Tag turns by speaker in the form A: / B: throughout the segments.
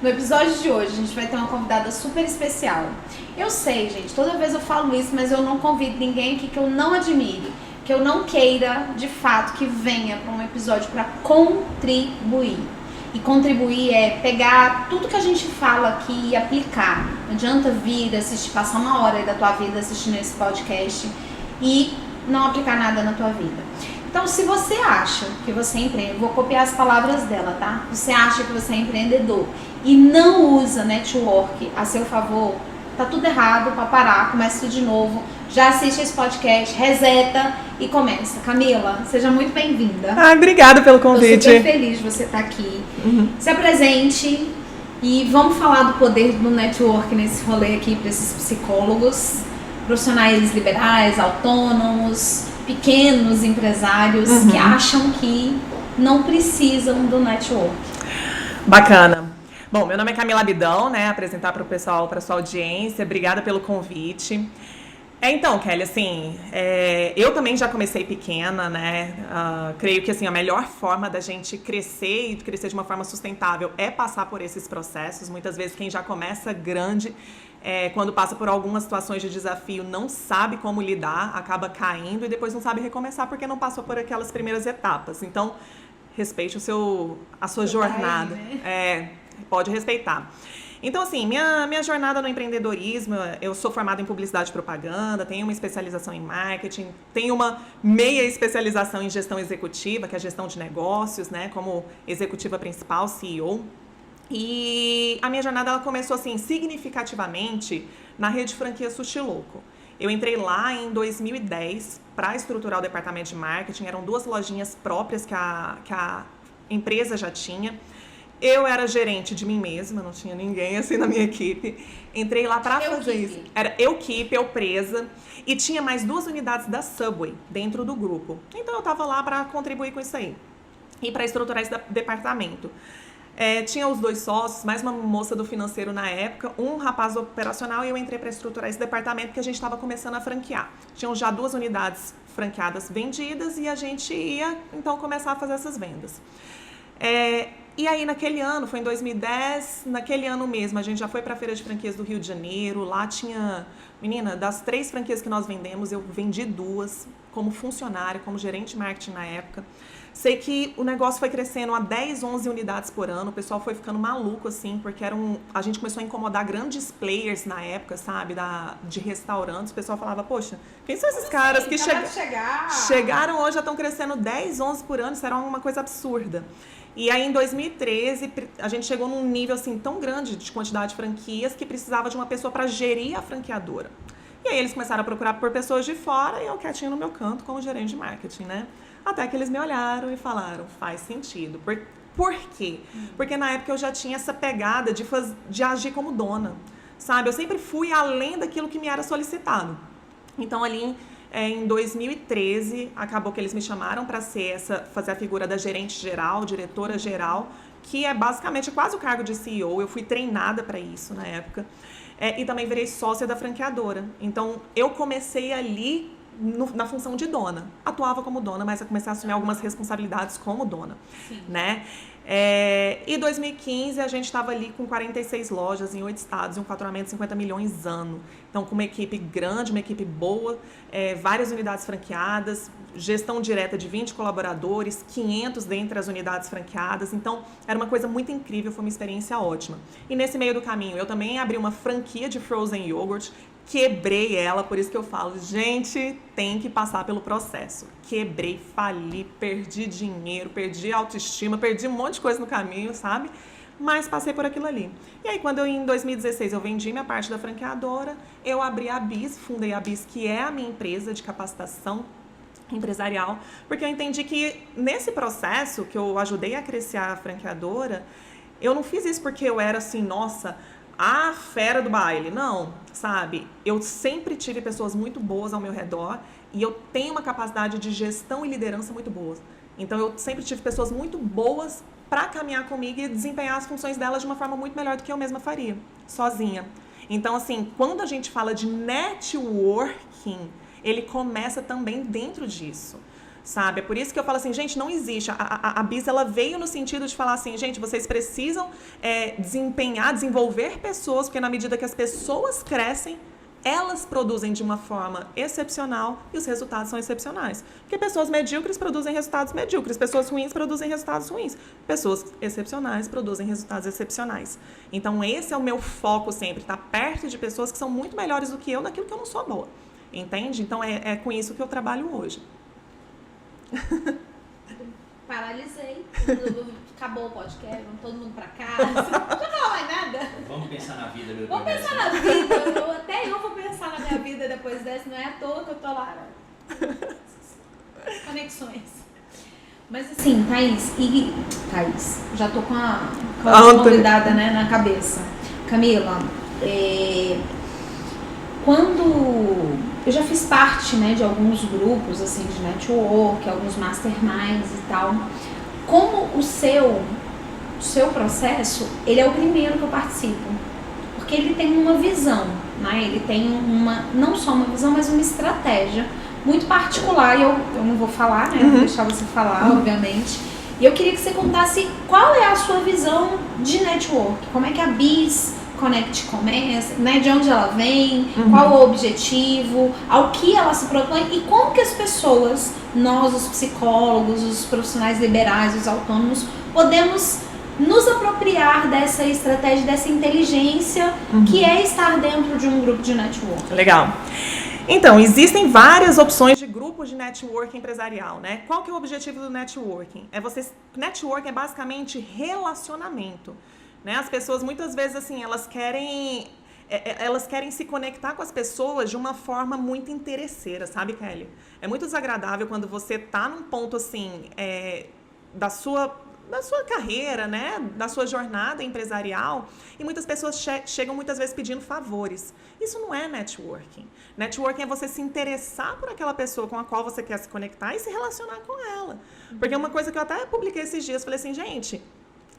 A: No episódio de hoje, a gente vai ter uma convidada super especial. Eu sei, gente, toda vez eu falo isso, mas eu não convido ninguém aqui que eu não admire, que eu não queira, de fato, que venha para um episódio para contribuir. E contribuir é pegar tudo que a gente fala aqui e aplicar. Não adianta vir, assistir, passar uma hora aí da tua vida assistindo esse podcast e não aplicar nada na tua vida. Então, se você acha que você é empreendedor, vou copiar as palavras dela, tá? Você acha que você é empreendedor e não usa network a seu favor, tá tudo errado, para parar, começa tudo de novo. Já assiste esse podcast, reseta e começa. Camila, seja muito bem-vinda.
B: Obrigada pelo convite.
A: Tô super feliz de você estar aqui. Se apresente e vamos falar do poder do network nesse rolê aqui para esses psicólogos, profissionais liberais, autônomos, pequenos empresários que acham que não precisam do network.
B: Bacana. Bom, meu nome é Camila Abidão, né? Apresentar para o pessoal, para sua audiência. Obrigada pelo convite. Então, Kelly, assim, eu também já comecei pequena, né? Creio que assim, a melhor forma da gente crescer e crescer de uma forma sustentável é passar por esses processos. Muitas vezes quem já começa grande, quando passa por algumas situações de desafio, não sabe como lidar, acaba caindo e depois não sabe recomeçar porque não passou por aquelas primeiras etapas. Então, respeite a sua jornada.
A: Né?
B: Pode respeitar. Então, assim, minha jornada no empreendedorismo, eu sou formada em publicidade e propaganda, tenho uma especialização em marketing, tenho uma meia especialização em gestão executiva, que é a gestão de negócios, né, como executiva principal, CEO. E a minha jornada ela começou, assim, significativamente na rede franquia Sushi Louco. Eu entrei lá em 2010 para estruturar o departamento de marketing, eram 2 lojinhas próprias que a empresa já tinha. Eu era gerente de mim mesma, não tinha ninguém assim na minha equipe. Entrei lá para fazer isso. Era eu presa. E tinha mais 2 unidades da Subway dentro do grupo. Então eu estava lá para contribuir com isso aí. E para estruturar esse departamento. Tinha os 2 sócios, mais uma moça do financeiro na época, um rapaz operacional e eu entrei para estruturar esse departamento que a gente estava começando a franquear. Tinham já 2 unidades franqueadas vendidas e a gente ia então começar a fazer essas vendas. E aí naquele ano, foi em 2010, naquele ano mesmo, a gente já foi para a Feira de Franquias do Rio de Janeiro, lá tinha, menina, das 3 franquias que nós vendemos, eu vendi 2 como funcionária, como gerente de marketing na época. Sei que o negócio foi crescendo a 10, 11 unidades por ano, o pessoal foi ficando maluco, assim, porque a gente começou a incomodar grandes players na época, sabe, de restaurantes. O pessoal falava, poxa, quem são esses caras que chegaram hoje, já estão crescendo 10, 11 por ano, isso era uma coisa absurda. E aí, em 2013, a gente chegou num nível assim tão grande de quantidade de franquias que precisava de uma pessoa para gerir a franqueadora. E aí eles começaram a procurar por pessoas de fora e eu quietinho no meu canto como gerente de marketing, né? Até que eles me olharam e falaram, faz sentido. Por quê? Porque na época eu já tinha essa pegada de agir como dona, sabe? Eu sempre fui além daquilo que me era solicitado. Então, ali em 2013, acabou que eles me chamaram para fazer a figura da gerente geral, diretora geral, que é basicamente quase o cargo de CEO. Eu fui treinada para isso na época. E também virei sócia da franqueadora. Então, eu comecei ali na função de dona. Atuava como dona, mas eu comecei a assumir algumas responsabilidades como dona. Sim. Né? Em 2015, a gente estava ali com 46 lojas em 8 estados e um faturamento de 50 milhões ano. Então, com uma equipe grande, uma equipe boa, várias unidades franqueadas, gestão direta de 20 colaboradores, 500 dentre as unidades franqueadas. Então, era uma coisa muito incrível, foi uma experiência ótima. E nesse meio do caminho, eu também abri uma franquia de frozen yogurt, quebrei ela, por isso que eu falo, gente, tem que passar pelo processo. Quebrei, fali, perdi dinheiro, perdi autoestima, perdi um monte de coisa no caminho, sabe? Mas passei por aquilo ali. E aí, quando em 2016 eu vendi minha parte da franqueadora, eu abri a BIS, fundei a BIS, que é a minha empresa de capacitação empresarial, porque eu entendi que nesse processo que eu ajudei a crescer a franqueadora, eu não fiz isso porque eu era assim, nossa, a fera do baile. Não, sabe? Eu sempre tive pessoas muito boas ao meu redor e eu tenho uma capacidade de gestão e liderança muito boa. Então, eu sempre tive pessoas muito boas para caminhar comigo e desempenhar as funções delas de uma forma muito melhor do que eu mesma faria, sozinha. Então, assim, quando a gente fala de networking, ele começa também dentro disso. sabe? É por isso que eu falo assim, gente, não existe. A Bis, ela veio no sentido de falar assim, gente, vocês precisam desenvolver pessoas, porque na medida que as pessoas crescem, elas produzem de uma forma excepcional e os resultados são excepcionais. Porque pessoas medíocres produzem resultados medíocres, pessoas ruins produzem resultados ruins, pessoas excepcionais produzem resultados excepcionais. Então, esse é o meu foco sempre, estar perto de pessoas que são muito melhores do que eu naquilo que eu não sou boa. Entende? Então, é com isso que eu trabalho hoje.
A: Paralisei. Acabou o podcast, vamos todo mundo pra casa. Não falou mais nada.
C: Vamos pensar na vida, meu Deus.
A: Vamos pensar na vida. Até eu vou pensar na minha vida depois dessa. Não é à toa que eu tô lá. Conexões. Mas assim, Thaís, já tô com a convidada, né, na cabeça. Camila, quando eu já fiz parte, né, de alguns grupos assim de network, alguns masterminds e tal, como o seu processo, ele é o primeiro que eu participo, porque ele tem uma visão, né? Ele tem não só uma visão, mas uma estratégia muito particular, e eu não vou falar, né? Vou deixar você falar, obviamente. E eu queria que você contasse qual é a sua visão de network, como é que a Bis Connect começa, né? De onde ela vem, qual o objetivo, ao que ela se propõe e como que as pessoas, nós, os psicólogos, os profissionais liberais, os autônomos, podemos nos apropriar dessa estratégia, dessa inteligência que é estar dentro de um grupo de network.
B: Legal. Então, existem várias opções de grupos de networking empresarial, né? Qual que é o objetivo do networking? Networking é basicamente relacionamento. Né? As pessoas, muitas vezes, assim, elas querem se conectar com as pessoas de uma forma muito interesseira, sabe, Kelly? É muito desagradável quando você tá num ponto, assim, da sua carreira, né? Da sua jornada empresarial, e muitas pessoas chegam muitas vezes pedindo favores. Isso não é networking. Networking é você se interessar por aquela pessoa com a qual você quer se conectar e se relacionar com ela. Porque uma coisa que eu até publiquei esses dias, falei assim, gente...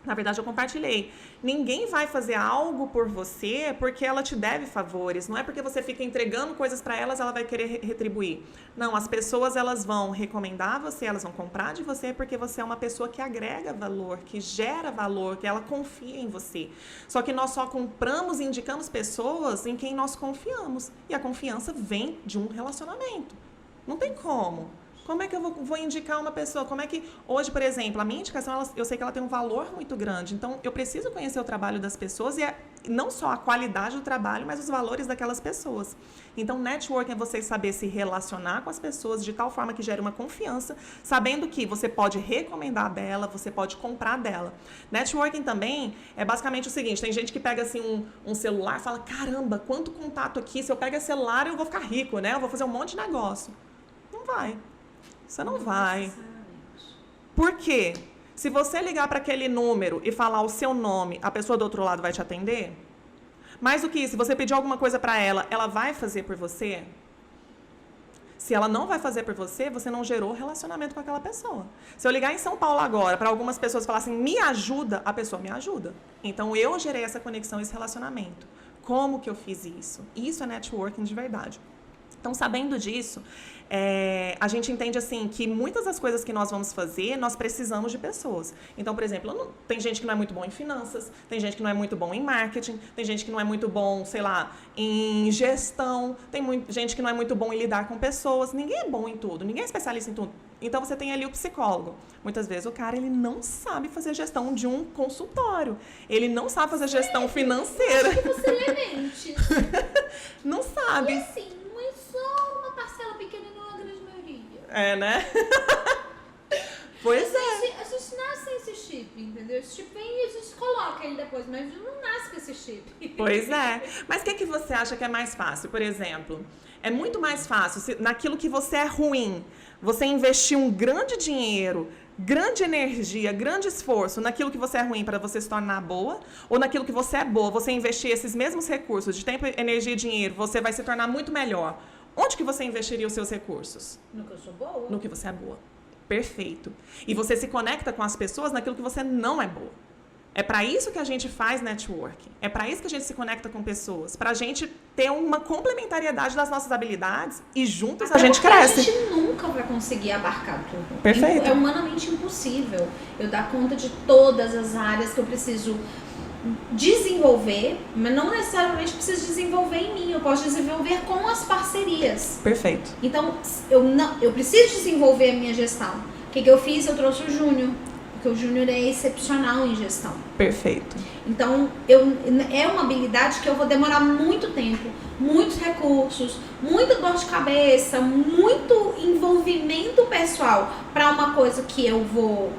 B: Na verdade, eu compartilhei. Ninguém vai fazer algo por você porque ela te deve favores. Não é porque você fica entregando coisas para elas, ela vai querer retribuir. Não, as pessoas, elas vão recomendar você, elas vão comprar de você porque você é uma pessoa que agrega valor, que gera valor, que ela confia em você. Só que nós só compramos e indicamos pessoas em quem nós confiamos. E a confiança vem de um relacionamento. Não tem como. Como é que eu vou indicar uma pessoa? Como é que, hoje, por exemplo, a minha indicação, eu sei que ela tem um valor muito grande. Então, eu preciso conhecer o trabalho das pessoas e não só a qualidade do trabalho, mas os valores daquelas pessoas. Então, networking é você saber se relacionar com as pessoas de tal forma que gere uma confiança, sabendo que você pode recomendar dela, você pode comprar dela. Networking também é basicamente o seguinte, tem gente que pega assim um celular e fala, caramba, quanto contato aqui, se eu pegar esse celular eu vou ficar rico, né? Eu vou fazer um monte de negócio. Não vai. Você não vai. Por quê? Se você ligar para aquele número e falar o seu nome, a pessoa do outro lado vai te atender? Mais do que isso, se você pedir alguma coisa para ela, ela vai fazer por você? Se ela não vai fazer por você, você não gerou relacionamento com aquela pessoa. Se eu ligar em São Paulo agora, para algumas pessoas falar assim, me ajuda, a pessoa me ajuda. Então, eu gerei essa conexão, esse relacionamento. Como que eu fiz isso? Isso é networking de verdade. Então, sabendo disso, a gente entende assim que muitas das coisas que nós vamos fazer, nós precisamos de pessoas. Então, por exemplo, tem gente que não é muito bom em finanças, tem gente que não é muito bom em marketing, tem gente que não é muito bom, sei lá, em gestão, tem gente que não é muito bom em lidar com pessoas. Ninguém é bom em tudo, ninguém é especialista em tudo. Então, você tem ali o psicólogo. Muitas vezes o cara, ele não sabe fazer gestão de um consultório. Ele não sabe fazer gestão financeira.
A: Acho que você lemente.
B: Não sabe.
A: E assim, não é só uma parcela pequena e não a grande maioria.
B: É, né? Pois é.
A: A gente nasce sem esse chip, entendeu? Esse chip vem e a gente coloca ele depois, mas a gente não nasce com esse chip.
B: Pois é. Mas o que você acha que é mais fácil? Por exemplo, é muito mais fácil, naquilo que você é ruim, você investir um grande dinheiro, grande energia, grande esforço naquilo que você é ruim para você se tornar boa, ou naquilo que você é boa, você investir esses mesmos recursos de tempo, energia e dinheiro, você vai se tornar muito melhor. Onde que você investiria os seus recursos?
A: No que eu sou boa.
B: No que você é boa. Perfeito. E você se conecta com as pessoas naquilo que você não é boa. É para isso que a gente faz networking. É para isso que a gente se conecta com pessoas. Para a gente ter uma complementariedade das nossas habilidades e juntos a gente cresce.
A: A gente nunca vai conseguir abarcar tudo.
B: Perfeito.
A: É humanamente impossível eu dar conta de todas as áreas que eu preciso desenvolver, mas não necessariamente preciso desenvolver em mim. Eu posso desenvolver com as parcerias.
B: Perfeito.
A: Então, eu preciso desenvolver a minha gestão. O que eu fiz? Eu trouxe o Júnior. Porque o Júnior é excepcional em gestão.
B: Perfeito.
A: Então, é uma habilidade que eu vou demorar muito tempo, muitos recursos, muita dor de cabeça, muito envolvimento pessoal para uma coisa que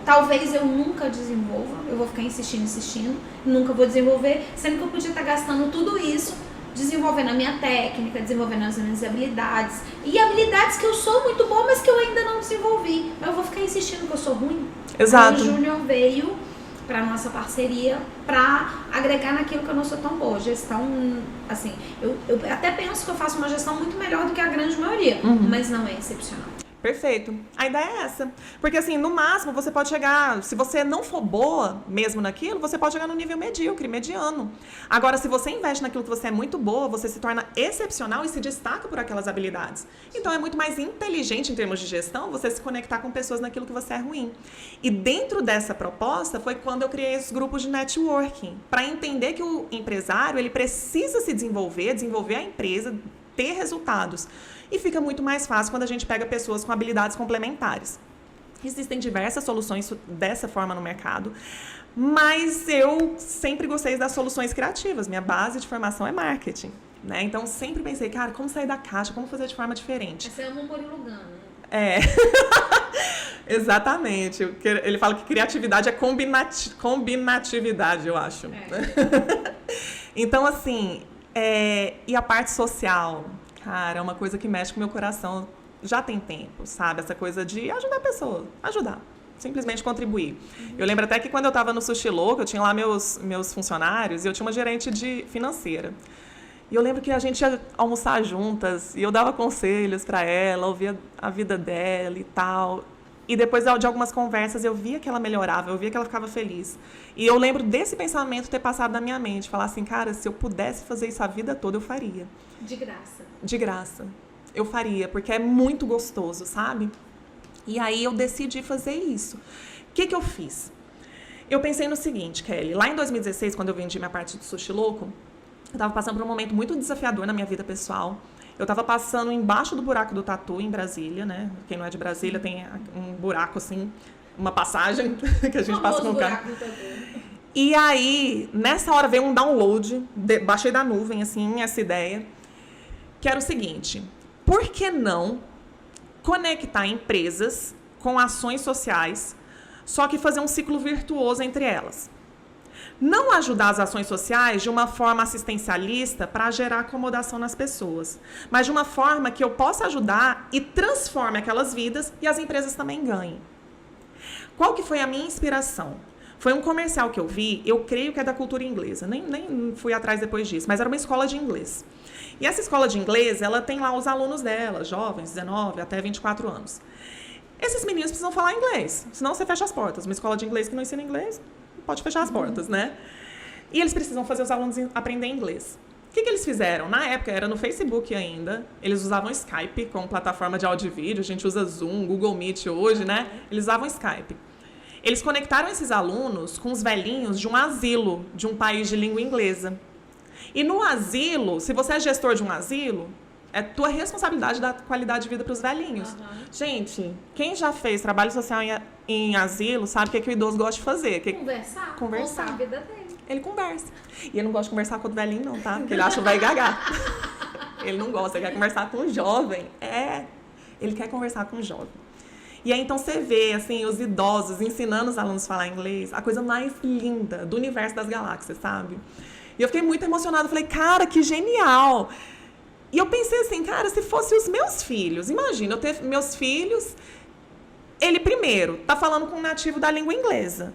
A: talvez eu nunca desenvolva. Eu vou ficar insistindo, nunca vou desenvolver, sendo que eu podia estar gastando tudo isso desenvolvendo a minha técnica, desenvolvendo as minhas habilidades. E habilidades que eu sou muito boa, mas que eu ainda não desenvolvi. Mas eu vou ficar insistindo que eu sou ruim.
B: Exato.
A: Aí o Júnior veio para nossa parceria para agregar naquilo que eu não sou tão boa. Gestão, assim, eu até penso que eu faço uma gestão muito melhor do que a grande maioria, mas não é excepcional.
B: Perfeito. A ideia é essa. Porque, assim, no máximo, você pode chegar... Se você não for boa mesmo naquilo, você pode chegar no nível medíocre, mediano. Agora, se você investe naquilo que você é muito boa, você se torna excepcional e se destaca por aquelas habilidades. Então, é muito mais inteligente, em termos de gestão, você se conectar com pessoas naquilo que você é ruim. E dentro dessa proposta, foi quando eu criei os grupos de networking. Para entender que o empresário, ele precisa se desenvolver a empresa, ter resultados. E fica muito mais fácil quando a gente pega pessoas com habilidades complementares. Existem diversas soluções dessa forma no mercado, mas eu sempre gostei das soluções criativas. Minha base de formação é marketing, né? Então, sempre pensei, cara, como sair da caixa, como fazer de forma diferente.
A: Você ama um Murilo Gana, né?
B: É, exatamente. Ele fala que criatividade é combinatividade, eu acho. Então, assim, e a parte social? Cara, é uma coisa que mexe com o meu coração já tem tempo, sabe? Essa coisa de ajudar a pessoa, ajudar, simplesmente contribuir. Eu lembro até que quando eu estava no Sushi Louco, eu tinha lá meus funcionários e eu tinha uma gerente financeira. E eu lembro que a gente ia almoçar juntas e eu dava conselhos para ela, ouvia a vida dela e tal. E depois de algumas conversas eu via que ela melhorava, eu via que ela ficava feliz. E eu lembro desse pensamento ter passado na minha mente, falar assim, cara, se eu pudesse fazer isso a vida toda, eu faria.
A: De graça.
B: De graça. Eu faria, porque é muito gostoso, sabe? E aí eu decidi fazer isso. O que eu fiz? Eu pensei no seguinte, Kelly, lá em 2016, quando eu vendi minha parte do Sushi Louco, eu estava passando por um momento muito desafiador na minha vida pessoal. Eu estava passando embaixo do buraco do Tatu, em Brasília, né? Quem não é de Brasília tem um buraco, assim, uma passagem que a gente passa com o carro. E aí, nessa hora, veio um download, baixei da nuvem, assim, essa ideia, que era o seguinte: por que não conectar empresas com ações sociais, só que fazer um ciclo virtuoso entre elas? Não ajudar as ações sociais de uma forma assistencialista para gerar acomodação nas pessoas, mas de uma forma que eu possa ajudar e transforme aquelas vidas e as empresas também ganhem. Qual que foi a minha inspiração? Foi um comercial que eu vi, eu creio que é da cultura inglesa, nem fui atrás depois disso, mas era uma escola de inglês. E essa escola de inglês, ela tem lá os alunos dela, jovens, 19 até 24 anos. Esses meninos precisam falar inglês, senão você fecha as portas. Uma escola de inglês que não ensina inglês, pode fechar as portas, né? E eles precisam fazer os alunos aprender inglês. O que eles fizeram? Na época, era no Facebook ainda, eles usavam Skype como plataforma de áudio e vídeo, a gente usa Zoom, Google Meet hoje, né? Eles usavam Skype. Eles conectaram esses alunos com os velhinhos de um asilo, de um país de língua inglesa. E no asilo, se você é gestor de um asilo, é tua responsabilidade dar qualidade de vida para os velhinhos. Gente, quem já fez trabalho social em asilo sabe o que o idoso gosta de fazer.
A: Conversar.
B: Conversar.
A: Contar a vida dele.
B: Ele conversa. E ele não gosta de conversar com o velhinho, não, tá? Porque ele acha que vai gagar. Ele não gosta, ele quer conversar com o jovem. Ele quer conversar com o jovem. E aí, então, você vê, assim, os idosos ensinando os alunos a falar inglês, a coisa mais linda do universo das galáxias, sabe? E eu fiquei muito emocionada. Falei, cara, que genial! E eu pensei assim, cara, se fosse os meus filhos, imagina, eu ter meus filhos, ele primeiro tá falando com um nativo da língua inglesa.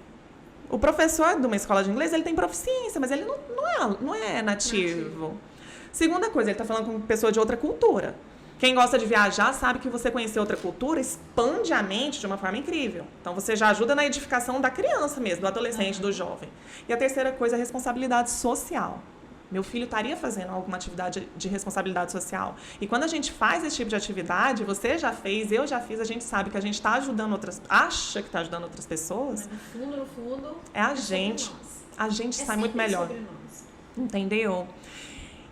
B: O professor de uma escola de inglês, ele tem proficiência, mas ele não é nativo. Segunda coisa, ele tá falando com pessoa de outra cultura. Quem gosta de viajar sabe que você conhecer outra cultura expande a mente de uma forma incrível. Então, você já ajuda na edificação da criança mesmo, do adolescente, do jovem. E a terceira coisa é a responsabilidade social. Meu filho estaria fazendo alguma atividade de responsabilidade social. E quando a gente faz esse tipo de atividade, você já fez, eu já fiz, a gente sabe que a gente está ajudando acha que está ajudando outras pessoas.
A: Mas no fundo,
B: é a gente. A gente sai muito melhor. Entendeu?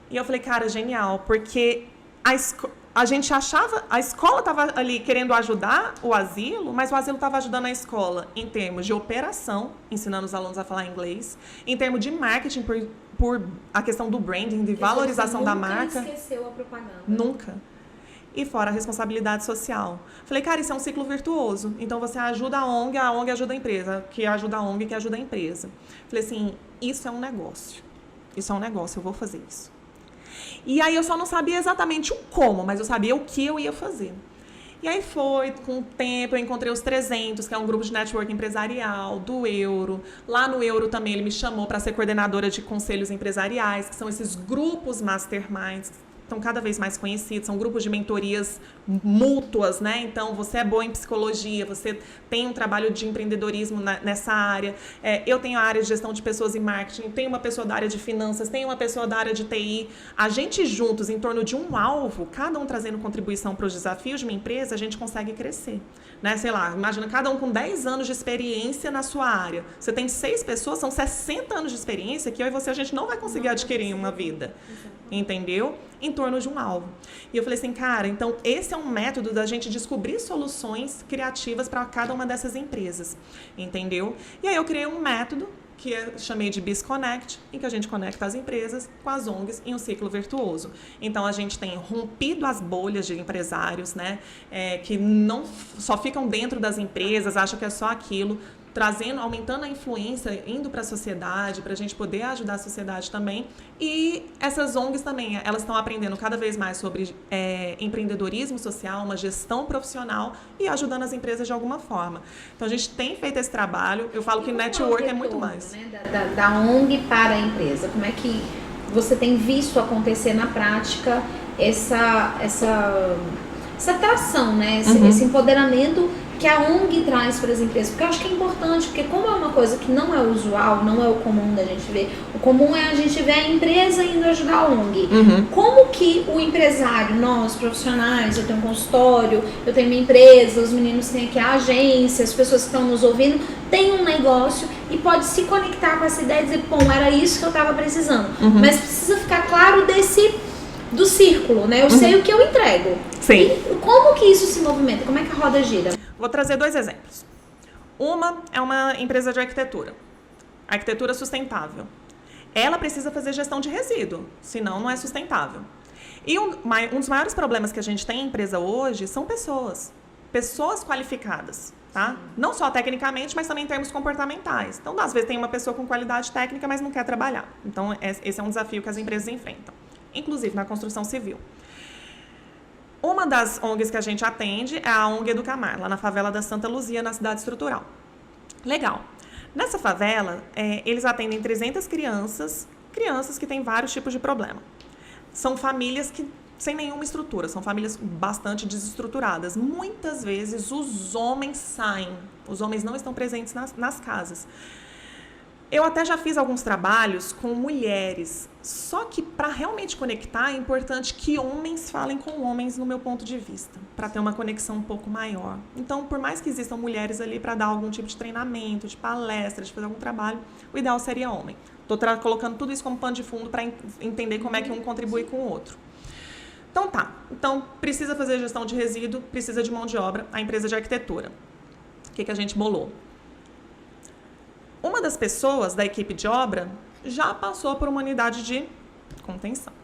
B: E eu falei, cara, genial, porque a gente achava, a escola estava ali querendo ajudar o asilo, mas o asilo estava ajudando a escola em termos de operação, ensinando os alunos a falar inglês, em termos de marketing, por a questão do branding, de valorização da marca.
A: Nunca esqueceu a propaganda.
B: Nunca. E fora a responsabilidade social. Falei, cara, isso é um ciclo virtuoso. Então, você ajuda a ONG ajuda a empresa, que ajuda a ONG, que ajuda a empresa. Falei assim, isso é um negócio. Isso é um negócio, eu vou fazer isso. E aí eu só não sabia exatamente o como, mas eu sabia o que eu ia fazer. E aí com o tempo, eu encontrei os 300, que é um grupo de network empresarial, do Euro. Lá no Euro também ele me chamou para ser coordenadora de conselhos empresariais, que são esses grupos masterminds, estão cada vez mais conhecidos, são grupos de mentorias mútuas, né? Então, você é boa em psicologia, você tem um trabalho de empreendedorismo nessa área, eu tenho a área de gestão de pessoas e marketing, tenho uma pessoa da área de finanças, tenho uma pessoa da área de TI, a gente juntos, em torno de um alvo, cada um trazendo contribuição para os desafios de uma empresa, a gente consegue crescer, né? Sei lá, imagina cada um com 10 anos de experiência na sua área, você tem 6 pessoas, são 60 anos de experiência que eu e você, a gente não vai conseguir adquirir em uma vida, entendeu? Em torno de um alvo. E eu falei assim, cara, então esse é um método da gente descobrir soluções criativas para cada uma dessas empresas, entendeu? E aí eu criei um método que eu chamei de BizConnect, em que a gente conecta as empresas com as ONGs em um ciclo virtuoso. Então, a gente tem rompido as bolhas de empresários, né, que não só ficam dentro das empresas, acham que é só aquilo, aumentando a influência, indo para a sociedade, para a gente poder ajudar a sociedade também. E essas ONGs também, elas estão aprendendo cada vez mais sobre empreendedorismo social, uma gestão profissional e ajudando as empresas de alguma forma. Então, a gente tem feito esse trabalho. Eu falo que network é muito mais.
A: Né, da ONG para a empresa. Como é que você tem visto acontecer na prática essa atração, né? Esse empoderamento que a ONG traz para as empresas, porque eu acho que é importante, porque como é uma coisa que não é usual, não é o comum da gente ver, o comum é a gente ver a empresa indo ajudar a ONG. Como que o empresário, nós profissionais, eu tenho um consultório, eu tenho minha empresa, os meninos têm aqui a agência, as pessoas que estão nos ouvindo, tem um negócio e pode se conectar com essa ideia e dizer, bom, era isso que eu estava precisando. Mas precisa ficar claro do círculo, né? Eu sei o que eu entrego.
B: Sim.
A: E como que isso se movimenta? Como é que a roda gira?
B: Vou trazer 2 exemplos. Uma é uma empresa de arquitetura sustentável. Ela precisa fazer gestão de resíduo, senão não é sustentável. E um dos maiores problemas que a gente tem em empresa hoje são pessoas qualificadas, tá? Não só tecnicamente, mas também em termos comportamentais. Então, às vezes tem uma pessoa com qualidade técnica, mas não quer trabalhar. Então, esse é um desafio que as empresas enfrentam, inclusive na construção civil. Uma das ONGs que a gente atende é a ONG Educamar, lá na favela da Santa Luzia, na cidade estrutural. Legal. Nessa favela, eles atendem 300 crianças que têm vários tipos de problema. São famílias sem nenhuma estrutura, são famílias bastante desestruturadas. Muitas vezes os homens saem, os homens não estão presentes nas casas. Eu até já fiz alguns trabalhos com mulheres, só que para realmente conectar é importante que homens falem com homens, no meu ponto de vista, para ter uma conexão um pouco maior. Então, por mais que existam mulheres ali para dar algum tipo de treinamento, de palestra, de fazer algum trabalho, o ideal seria homem. Estou colocando tudo isso como pano de fundo para entender como é que um contribui com o outro. Então tá, precisa fazer gestão de resíduo, precisa de mão de obra, a empresa de arquitetura. O que a gente bolou? Uma das pessoas da equipe de obra já passou por uma unidade de contenção,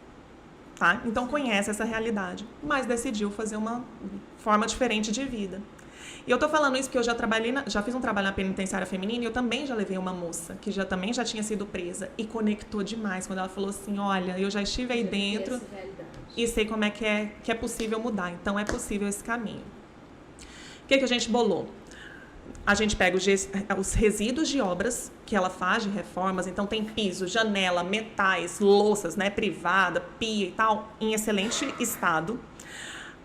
B: tá? Então conhece essa realidade, mas decidiu fazer uma forma diferente de vida. E eu tô falando isso porque eu já fiz um trabalho na penitenciária feminina e eu também já levei uma moça que também já tinha sido presa e conectou demais quando ela falou assim, olha, eu já estive aí dentro e sei como é que é possível mudar, então é possível esse caminho. O que a gente bolou? A gente pega os resíduos de obras que ela faz de reformas, então tem piso, janela, metais, louças, né, privada, pia e tal, em excelente estado.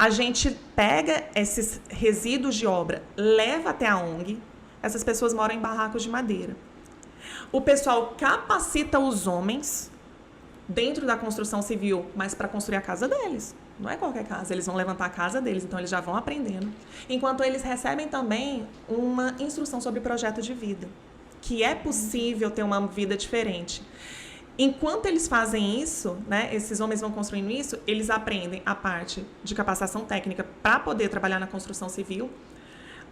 B: A gente pega esses resíduos de obra, leva até a ONG. Essas pessoas moram em barracos de madeira. O pessoal capacita os homens dentro da construção civil, mas para construir a casa deles. Não é qualquer casa, eles vão levantar a casa deles, então eles já vão aprendendo. Enquanto eles recebem também uma instrução sobre projeto de vida, que é possível ter uma vida diferente. Enquanto eles fazem isso, né, esses homens vão construindo isso, eles aprendem a parte de capacitação técnica para poder trabalhar na construção civil.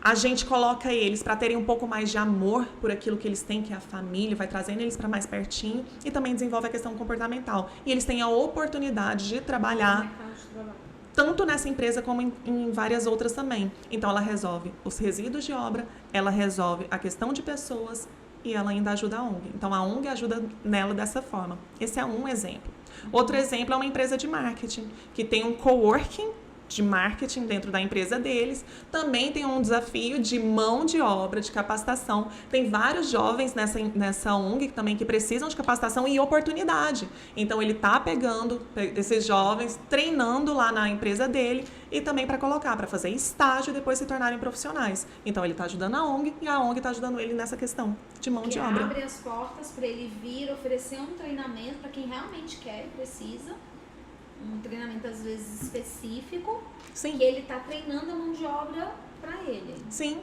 B: A gente coloca eles para terem um pouco mais de amor por aquilo que eles têm, que é a família, vai trazendo eles para mais pertinho e também desenvolve a questão comportamental. E eles têm a oportunidade de trabalhar tanto nessa empresa como em várias outras também. Então, ela resolve os resíduos de obra, ela resolve a questão de pessoas e ela ainda ajuda a ONG. Então, a ONG ajuda nela dessa forma. Esse é um exemplo. Outro exemplo é uma empresa de marketing, que tem um coworking de marketing dentro da empresa deles, também tem um desafio de mão de obra, de capacitação. Tem vários jovens nessa ONG também que precisam de capacitação e oportunidade. Então, ele está pegando esses jovens, treinando lá na empresa dele e também para colocar, para fazer estágio e depois se tornarem profissionais. Então, ele está ajudando a ONG e a ONG está ajudando ele nessa questão de mão de obra.
A: Abre as portas para ele vir oferecer um treinamento para quem realmente quer e precisa. Um treinamento, às vezes, específico.
B: Sim.
A: Que ele está treinando a mão de obra para ele.
B: Sim.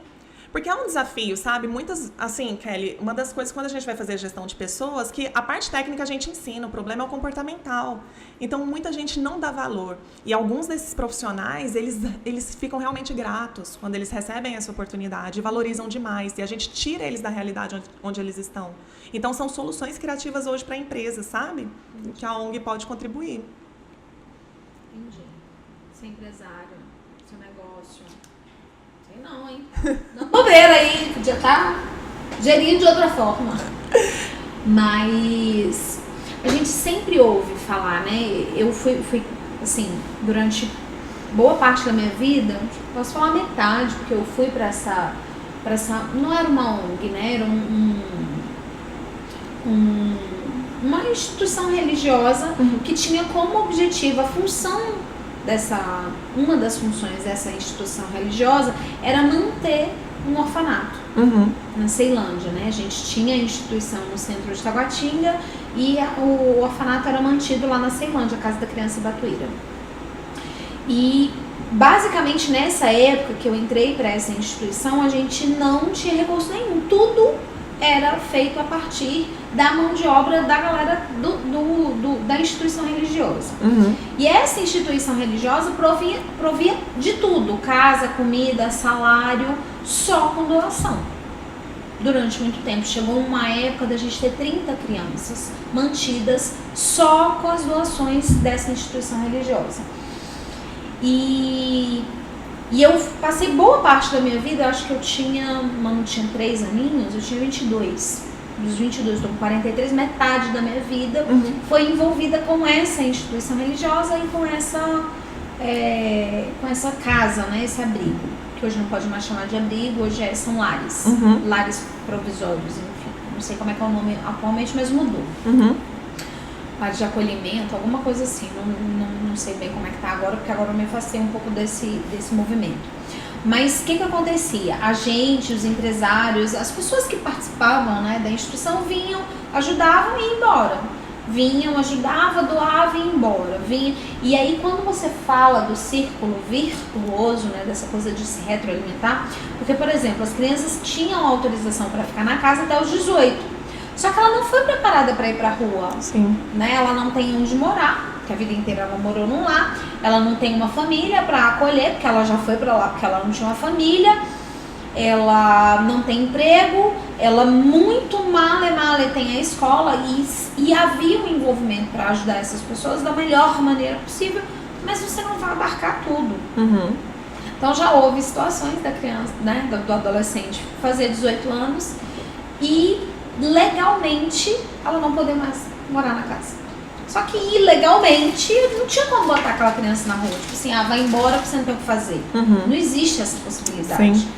B: Porque é um desafio, sabe? Muitas, assim, Kelly, uma das coisas quando a gente vai fazer gestão de pessoas, que a parte técnica a gente ensina, o problema é o comportamental. Então, muita gente não dá valor. E alguns desses profissionais, eles ficam realmente gratos quando eles recebem essa oportunidade e valorizam demais. E a gente tira eles da realidade onde eles estão. Então, são soluções criativas hoje para a empresa, sabe? Que a ONG pode contribuir.
A: Entendi. Ser empresário, seu negócio. Sei não, hein? Não bobeira aí, podia estar gerindo de outra forma. Mas a gente sempre ouve falar, né? Eu fui assim, durante boa parte da minha vida, posso falar metade, porque eu fui para essa. Não era uma ONG, né? Era uma instituição religiosa que tinha como objetivo a função uma das funções dessa instituição religiosa era manter um orfanato na Ceilândia, né? A gente tinha a instituição no centro de Taguatinga e o orfanato era mantido lá na Ceilândia, a Casa da Criança Batuíra. E basicamente nessa época que eu entrei para essa instituição, a gente não tinha recurso nenhum, tudo era feito a partir da mão de obra da galera da instituição religiosa. E essa instituição religiosa provia de tudo, casa, comida, salário, só com doação. Durante muito tempo, chegou uma época da gente ter 30 crianças mantidas só com as doações dessa instituição religiosa. E eu passei boa parte da minha vida, eu acho que eu tinha 3 aninhos, eu tinha 22. Dos 22, estou com 43, metade da minha vida foi envolvida com essa instituição religiosa e com essa casa, né, esse abrigo, que hoje não pode mais chamar de abrigo, hoje são lares, lares provisórios, enfim, não sei como é que é o nome atualmente, mas mudou. Lares de acolhimento, alguma coisa assim, não sei bem como é que tá agora, porque agora eu me afastei um pouco desse movimento. Mas o que acontecia? A gente, os empresários, as pessoas que participavam, né, da instituição vinham, ajudavam e iam embora. Vinham, ajudavam, doavam e iam embora. E aí quando você fala do círculo virtuoso, né, dessa coisa de se retroalimentar, porque, por exemplo, as crianças tinham autorização para ficar na casa até os 18. Só que ela não foi preparada para ir para a rua.
B: Sim.
A: Né? Ela não tem onde morar, porque a vida inteira ela morou num lar. Ela não tem uma família para acolher, porque ela já foi para lá porque ela não tinha uma família. Ela não tem emprego, ela muito mal tem a escola e havia um envolvimento para ajudar essas pessoas da melhor maneira possível, mas você não vai abarcar tudo. Então já houve situações da criança, né, do adolescente fazer 18 anos e legalmente ela não poder mais morar na casa. Só que ilegalmente não tinha como botar aquela criança na rua, tipo assim, vai embora porque você não tem o que fazer. Não existe essa possibilidade.
B: Sim.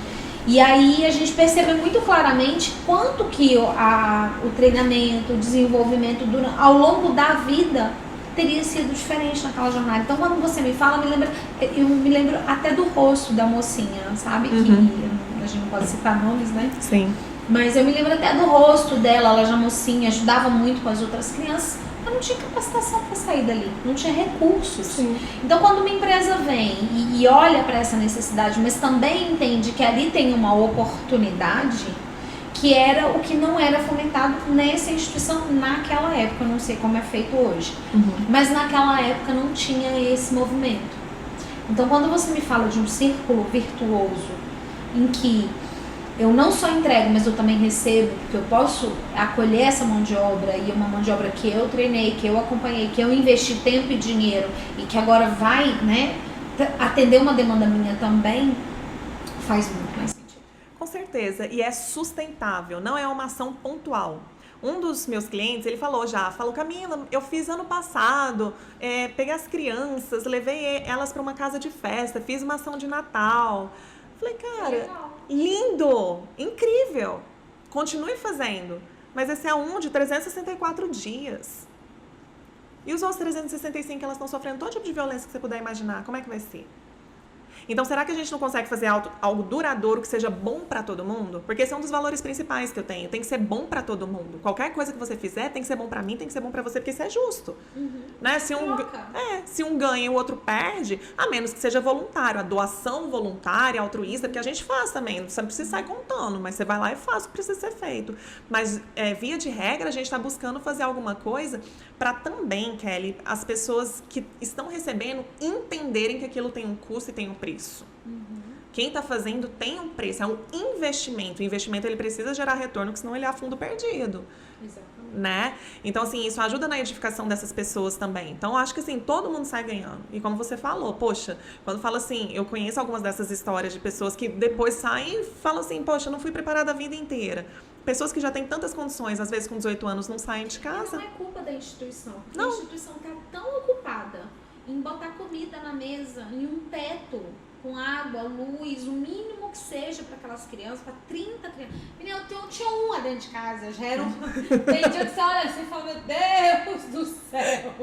A: E aí a gente percebe muito claramente quanto que o treinamento, o desenvolvimento ao longo da vida teria sido diferente naquela jornada. Então, quando você me fala, eu me lembro até do rosto da mocinha, sabe? Que a gente não pode citar nomes, né?
B: Sim.
A: Mas eu me lembro até do rosto dela, ela já mocinha, ajudava muito com as outras crianças. Eu não tinha capacitação para sair dali, não tinha recursos.
B: Sim.
A: Então, quando uma empresa vem e olha para essa necessidade, mas também entende que ali tem uma oportunidade, que era o que não era fomentado nessa instituição naquela época, eu não sei como é feito hoje, mas naquela época não tinha esse movimento. Então, quando você me fala de um círculo virtuoso em que eu não só entrego, mas eu também recebo, porque eu posso acolher essa mão de obra, e uma mão de obra que eu treinei, que eu acompanhei, que eu investi tempo e dinheiro, e que agora vai, né, atender uma demanda minha também, faz muito mais sentido.
B: Com certeza, e é sustentável, não é uma ação pontual. Um dos meus clientes, ele falou, Camila, eu fiz ano passado, peguei as crianças, levei elas para uma casa de festa, fiz uma ação de Natal. Falei, cara, lindo, incrível, continue fazendo, mas esse é um de 364 dias. E os outros 365 elas estão sofrendo todo tipo de violência que você puder imaginar, como é que vai ser? Então, será que a gente não consegue fazer algo duradouro que seja bom para todo mundo? Porque esse é um dos valores principais que eu tenho. Tem que ser bom para todo mundo. Qualquer coisa que você fizer tem que ser bom para mim, tem que ser bom para você, porque isso é justo. Né? Se um ganha e o outro perde, a menos que seja voluntário. A doação voluntária, altruísta, porque a gente faz também. Você não precisa sair contando, mas você vai lá e faz o que precisa ser feito. Mas, via de regra, a gente está buscando fazer alguma coisa para também, Kelly, as pessoas que estão recebendo entenderem que aquilo tem um custo e tem um preço. Quem está fazendo tem um preço, é um investimento. O investimento ele precisa gerar retorno, porque senão ele é a fundo perdido. Exatamente. Né? Então, assim, isso ajuda na edificação dessas pessoas também. Então, acho que, assim, todo mundo sai ganhando. E como você falou, poxa, quando fala assim, eu conheço algumas dessas histórias de pessoas que depois saem e falam assim, poxa, eu não fui preparada a vida inteira. Pessoas que já têm tantas condições, às vezes com 18 anos, não saem de casa.
A: Não é culpa da instituição.
B: Não.
A: A instituição está tão ocupada em botar comida na mesa, em um teto, com água, luz, o mínimo que seja para aquelas crianças, para 30 crianças. Menina, eu tinha uma dentro de casa, já era Tem dia que você olha assim e fala, meu Deus do céu.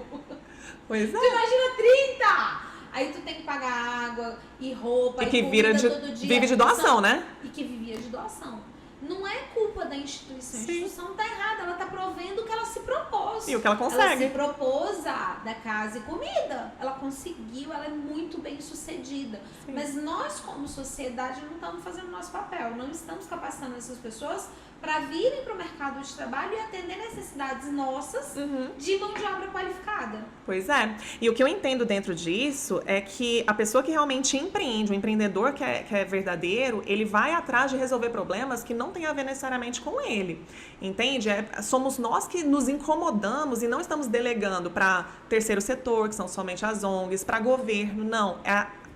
B: Pois é.
A: Tu imagina 30! Aí tu tem que pagar água e roupa
B: e que
A: e comida todo dia.
B: Vive de doação, né?
A: E que vivia de doação. Não é culpa da instituição.
B: Sim.
A: A instituição está errada, ela está provendo o que ela se propôs.
B: E o que ela consegue.
A: Ela se propôs a dar casa e comida. Ela conseguiu, ela é muito bem sucedida. Sim. Mas nós, como sociedade, não estamos fazendo o nosso papel. Não estamos capacitando essas pessoas para virem para o mercado de trabalho e atender necessidades nossas de mão de obra qualificada.
B: Pois é. E o que eu entendo dentro disso é que a pessoa que realmente empreende, o empreendedor que é verdadeiro, ele vai atrás de resolver problemas que não tem a ver necessariamente com ele. Entende? Somos nós que nos incomodamos e não estamos delegando para terceiro setor, que são somente as ONGs, para governo. Não.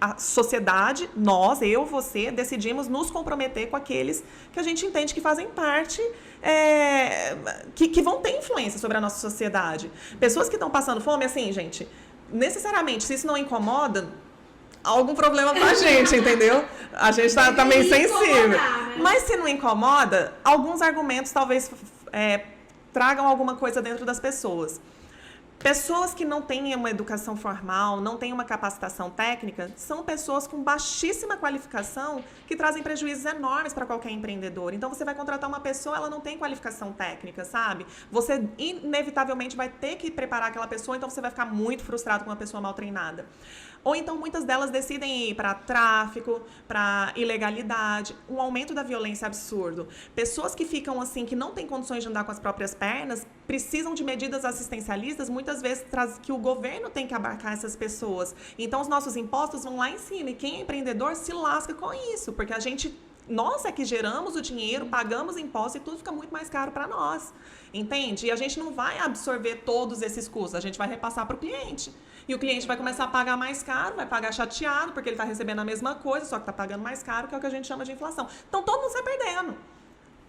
B: A sociedade, nós, eu, você, decidimos nos comprometer com aqueles que a gente entende que fazem parte, que vão ter influência sobre a nossa sociedade. Pessoas que estão passando fome, assim, gente, necessariamente, se isso não incomoda, há algum problema pra gente, entendeu? A gente tá meio sensível. Né? Mas se não incomoda, alguns argumentos talvez tragam alguma coisa dentro das pessoas. Pessoas que não têm uma educação formal, não têm uma capacitação técnica, são pessoas com baixíssima qualificação que trazem prejuízos enormes para qualquer empreendedor. Então, você vai contratar uma pessoa, ela não tem qualificação técnica, sabe? Você, inevitavelmente, vai ter que preparar aquela pessoa, então você vai ficar muito frustrado com uma pessoa mal treinada. Ou então, muitas delas decidem ir para tráfico, para ilegalidade, um aumento da violência absurdo. Pessoas que ficam assim, que não têm condições de andar com as próprias pernas, precisam de medidas assistencialistas, muitas vezes que o governo tem que abarcar essas pessoas. Então, os nossos impostos vão lá em cima e quem é empreendedor se lasca com isso, porque nós é que geramos o dinheiro, pagamos impostos e tudo fica muito mais caro para nós, entende? E a gente não vai absorver todos esses custos, a gente vai repassar para o cliente. E o cliente vai começar a pagar mais caro, vai pagar chateado, porque ele está recebendo a mesma coisa, só que está pagando mais caro, que é o que a gente chama de inflação. Então, todo mundo sai perdendo.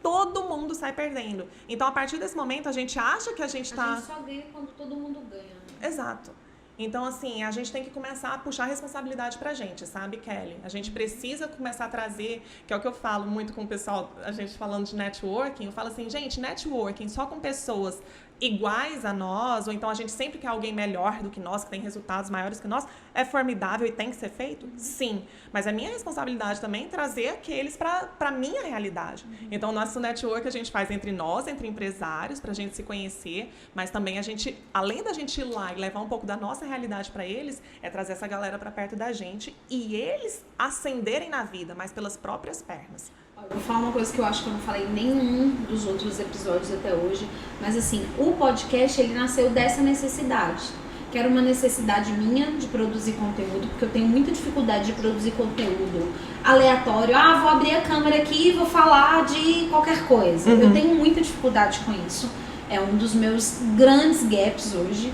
B: Todo mundo sai perdendo. Então, a partir desse momento, a gente acha que a gente está...
A: A gente só ganha quando todo mundo ganha. Né?
B: Exato. Então, assim, a gente tem que começar a puxar a responsabilidade pra gente, sabe, Kelly? A gente precisa começar a trazer, que é o que eu falo muito com o pessoal, a gente falando de networking, eu falo assim, gente, networking só com pessoas iguais a nós, ou então a gente sempre quer alguém melhor do que nós, que tem resultados maiores que nós, é formidável e tem que ser feito? Sim. Mas é minha responsabilidade também trazer aqueles para a minha realidade. Então, o nosso network a gente faz entre nós, entre empresários, para a gente se conhecer, mas também a gente, além da gente ir lá e levar um pouco da nossa realidade para eles, é trazer essa galera para perto da gente e eles ascenderem na vida, mas pelas próprias pernas.
A: Eu vou falar uma coisa que eu acho que eu não falei em nenhum dos outros episódios até hoje, mas assim, o podcast ele nasceu dessa necessidade, que era uma necessidade minha de produzir conteúdo, porque eu tenho muita dificuldade de produzir conteúdo aleatório. Vou abrir a câmera aqui e vou falar de qualquer coisa. Eu tenho muita dificuldade com isso. É um dos meus grandes gaps hoje.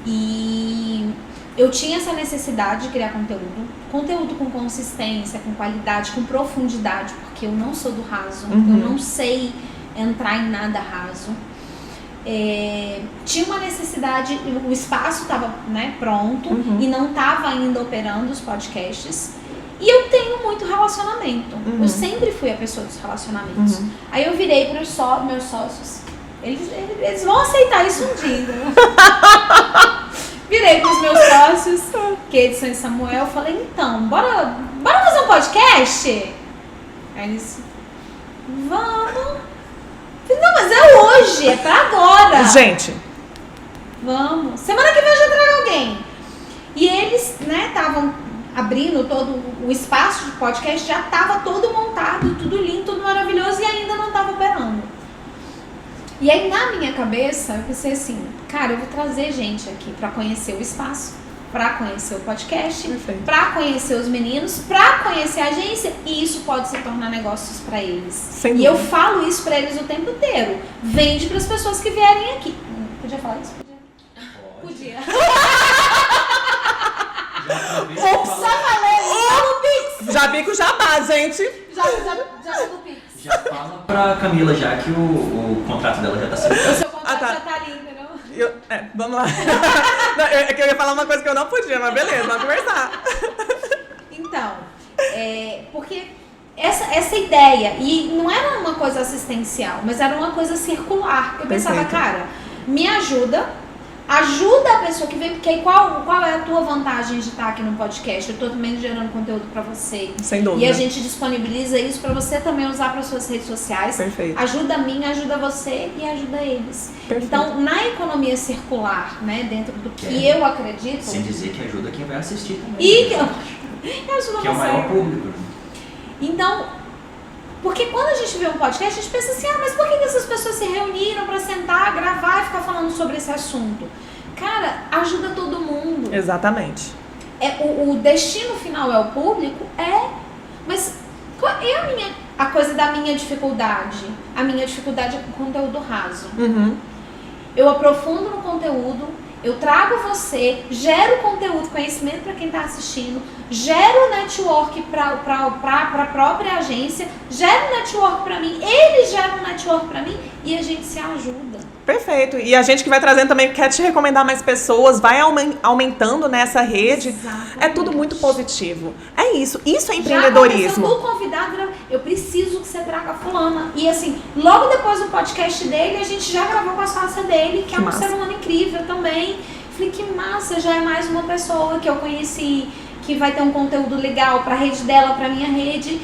A: E eu tinha essa necessidade de criar conteúdo com consistência, com qualidade, com profundidade, porque eu não sou do raso, eu não sei entrar em nada raso. Tinha uma necessidade, o espaço estava, né, pronto e não estava ainda operando os podcasts. E eu tenho muito relacionamento. Eu sempre fui a pessoa dos relacionamentos. Aí eu virei para os meus sócios. Eles vão aceitar isso um dia. Virei para os meus sócios, Kedson e Samuel, falei, então, bora fazer um podcast? Aí eles, vamos. Não, mas é hoje, é pra agora.
B: Gente.
A: Vamos. Semana que vem eu já trago alguém. E eles, né, estavam abrindo todo o espaço de podcast, já estava todo montado, tudo lindo, tudo maravilhoso e ainda não estava operando. E aí na minha cabeça eu pensei assim, cara, eu vou trazer gente aqui pra conhecer o espaço, pra conhecer o podcast, pra conhecer os meninos, pra conhecer a agência, e isso pode se tornar negócios pra eles. E eu falo isso pra eles o tempo inteiro. Vende pras pessoas que vierem aqui. Podia falar isso? Podia.
B: Já vi com o jabá, gente.
A: Já do Pix.
C: Já fala pra Camila já que o contrato dela já tá sendo.
A: O seu contrato já tá ali, entendeu?
B: Vamos lá. Não, é que eu ia falar uma coisa que eu não podia, mas beleza, vamos conversar.
A: Então, porque essa ideia, e não era uma coisa assistencial, mas era uma coisa circular. Eu pensava, cara, me ajuda a pessoa que vem, porque aí qual é a tua vantagem de estar aqui no podcast? Eu tô também gerando conteúdo pra você.
B: Sem dúvida.
A: E a gente disponibiliza isso pra você também usar para suas redes sociais.
B: Perfeito.
A: Ajuda a mim, ajuda você e ajuda eles.
B: Perfeito.
A: Então, na economia circular, né, dentro do que eu acredito...
C: Sem dizer que ajuda quem vai assistir também.
A: E que ajuda você.
C: Que é o maior público.
A: Então, porque quando a gente vê um podcast, a gente pensa assim, mas por que essas pessoas se reuniram pra sentar, gravar e ficar falando sobre esse assunto? Cara, ajuda todo mundo.
B: Exatamente.
A: O destino final é o público? Mas qual é a coisa da minha dificuldade? A minha dificuldade é com conteúdo raso. Eu aprofundo no conteúdo, eu trago você, gero conteúdo, conhecimento para quem está assistindo, gero network para a própria agência, gero network para mim, eles geram network para mim e a gente se ajuda.
B: Perfeito. E a gente que vai trazendo também quer te recomendar mais pessoas, vai aumentando nessa rede.
A: Exatamente.
B: É tudo muito positivo. É isso. Isso é empreendedorismo.
A: Já convidado, eu preciso que você traga fulana. E assim, logo depois do podcast dele, a gente já gravou com a sócia dele, que é um ser humano incrível também. Falei, que massa, já é mais uma pessoa que eu conheci, que vai ter um conteúdo legal pra rede dela, pra minha rede.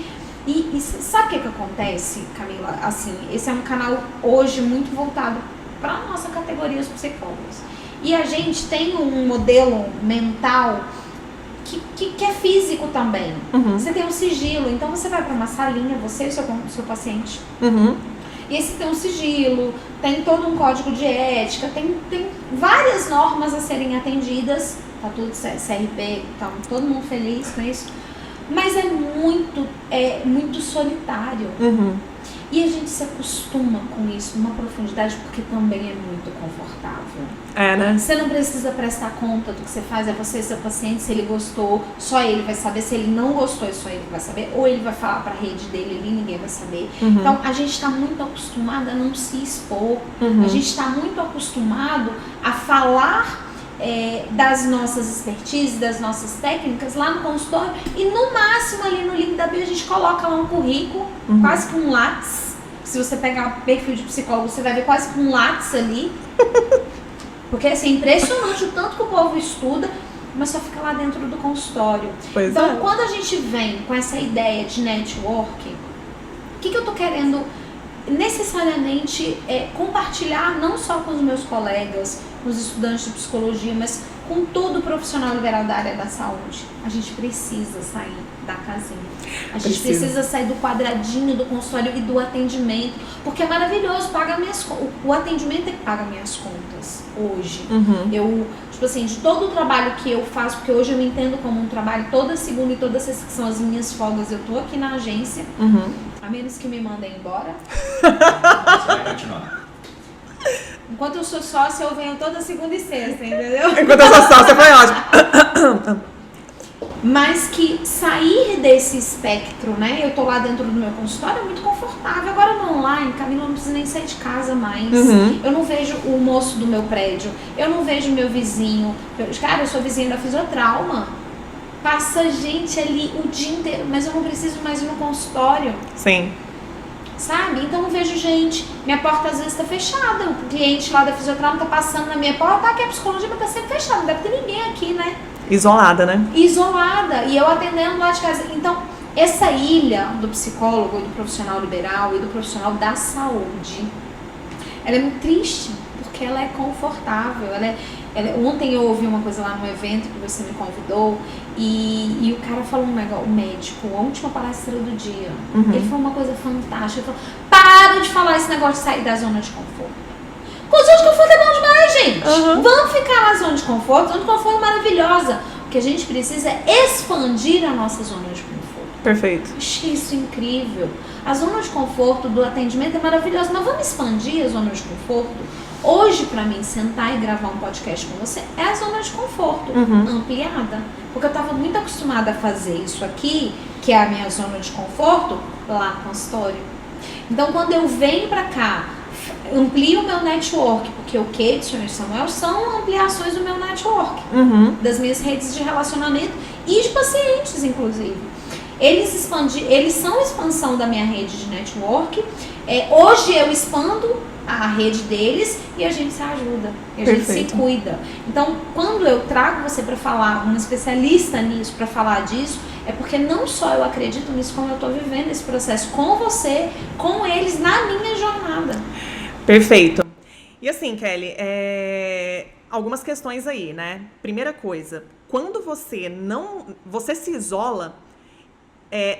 A: E sabe o que acontece, Camila? Assim, esse é um canal hoje muito voltado para a nossa categoria, os psicólogos. E a gente tem um modelo mental que é físico também. Você tem um sigilo, então você vai para uma salinha, você e o seu paciente. E aí você tem um sigilo, tem todo um código de ética, tem várias normas a serem atendidas, tá tudo CRP, tá todo mundo feliz com isso. Mas é muito solitário. E a gente se acostuma com isso numa profundidade porque também é muito confortável.
B: Né?
A: Você não precisa prestar conta do que você faz, é você e seu paciente, se ele gostou, só ele vai saber, se ele não gostou, é só ele que vai saber, ou ele vai falar pra rede dele ali, ninguém vai saber. Então a gente está muito acostumado a não se expor, a gente está muito acostumado a falar das nossas expertises, das nossas técnicas lá no consultório e no máximo ali no link da bio a gente coloca lá um currículo, quase que um lápis, se você pegar o perfil de psicólogo, você vai ver quase que um lápis ali. Porque assim, é impressionante o tanto que o povo estuda, mas só fica lá dentro do consultório.
B: Pois
A: então,
B: é.
A: quando a gente vem com essa ideia de network, o que eu tô querendo necessariamente compartilhar não só com os meus colegas, com os estudantes de psicologia, mas com todo o profissional liberal da área da saúde. A gente precisa sair da casinha. A gente precisa sair do quadradinho do consultório e do atendimento, porque é maravilhoso, o atendimento é que paga minhas contas hoje. Eu, tipo assim, de todo o trabalho que eu faço, porque hoje eu me entendo como um trabalho, toda segunda e toda sexta, que são as minhas folgas, eu tô aqui na agência, a menos que me mandem embora.
C: Você vai continuar.
A: Enquanto eu sou sócia, eu venho toda segunda e sexta, entendeu?
B: Enquanto eu sou sócia, foi ótimo.
A: Mas que sair desse espectro, né? Eu tô lá dentro do meu consultório, é muito confortável. Agora no online, Camila, eu não preciso nem sair de casa mais. Eu não vejo o moço do meu prédio, eu não vejo meu vizinho. Cara, eu sou vizinha da Fisiotrauma. Passa gente ali o dia inteiro, mas eu não preciso mais ir no consultório.
B: Sim.
A: Sabe? Então eu vejo gente, minha porta às vezes tá fechada, o cliente lá da Fisiotrauma tá passando na minha porta, tá, que a psicologia vai estar sempre fechada, não deve ter ninguém aqui, né?
B: Isolada, né?
A: Isolada, e eu atendendo lá de casa. Então, essa ilha do psicólogo, e do profissional liberal e do profissional da saúde, ela é muito triste, porque ela é confortável, ontem eu ouvi uma coisa lá no evento que você me convidou, e o cara falou um negócio, o médico, a última palestra do dia, ele falou uma coisa fantástica, ele falou, para de falar esse negócio de sair da zona de conforto. Com zona de conforto é bom demais, gente. Vamos ficar na zona de conforto. Zona de conforto é maravilhosa. O que a gente precisa é expandir a nossa zona de conforto.
B: Perfeito.
A: Achei isso incrível. A zona de conforto do atendimento é maravilhosa, mas vamos expandir a zona de conforto? Hoje, pra mim, sentar e gravar um podcast com você é a zona de conforto ampliada. Porque eu tava muito acostumada a fazer isso aqui, que é a minha zona de conforto, lá no consultório. Então, quando eu venho pra cá, amplio o meu network, porque o Keidson e o Samuel são ampliações do meu network, das minhas redes de relacionamento e de pacientes, inclusive. Eles são expansão da minha rede de network. Hoje eu expando a rede deles e a gente se ajuda, e a gente se cuida. Então, quando eu trago você para falar, um especialista nisso, para falar disso, é porque não só eu acredito nisso, como eu estou vivendo esse processo com você, com eles, na minha jornada.
B: Perfeito. E assim, Kelly, algumas questões aí, né? Primeira coisa, quando você se isola,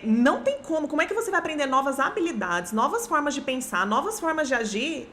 B: não tem como é que você vai aprender novas habilidades, novas formas de pensar, novas formas de agir?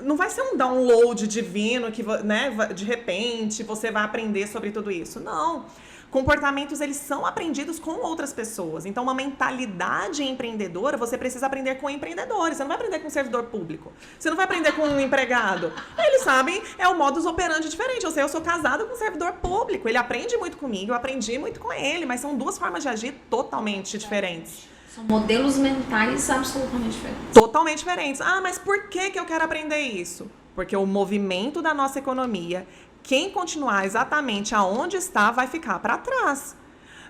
B: Não vai ser um download divino que, né, de repente você vai aprender sobre tudo isso. Não. Comportamentos, eles são aprendidos com outras pessoas. Então, uma mentalidade empreendedora, você precisa aprender com empreendedores. Você não vai aprender com um servidor público. Você não vai aprender com um empregado. Eles sabem, é o modus operandi diferente. Eu sou casada com um servidor público. Ele aprende muito comigo, eu aprendi muito com ele. Mas são duas formas de agir totalmente diferentes.
A: São modelos mentais absolutamente diferentes.
B: Totalmente diferentes. Ah, mas por que eu quero aprender isso? Porque o movimento da nossa economia, quem continuar exatamente aonde está, vai ficar para trás.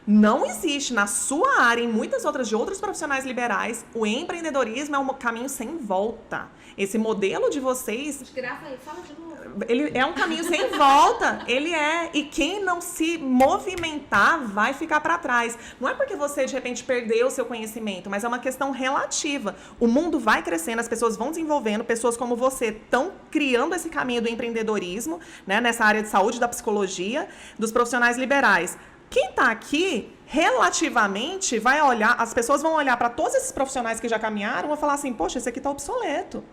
B: Não existe na sua área e em muitas outras de outros profissionais liberais, o empreendedorismo é um caminho sem volta. Esse modelo de vocês...
A: Grava aí, fala de novo.
B: Ele é um caminho sem volta. Ele é. E quem não se movimentar vai ficar para trás. Não é porque você, de repente, perdeu o seu conhecimento, mas é uma questão relativa. O mundo vai crescendo, as pessoas vão desenvolvendo, pessoas como você estão criando esse caminho do empreendedorismo, né, nessa área de saúde, da psicologia, dos profissionais liberais. Quem está aqui, relativamente, vai olhar, as pessoas vão olhar para todos esses profissionais que já caminharam e vão falar assim, poxa, esse aqui está obsoleto.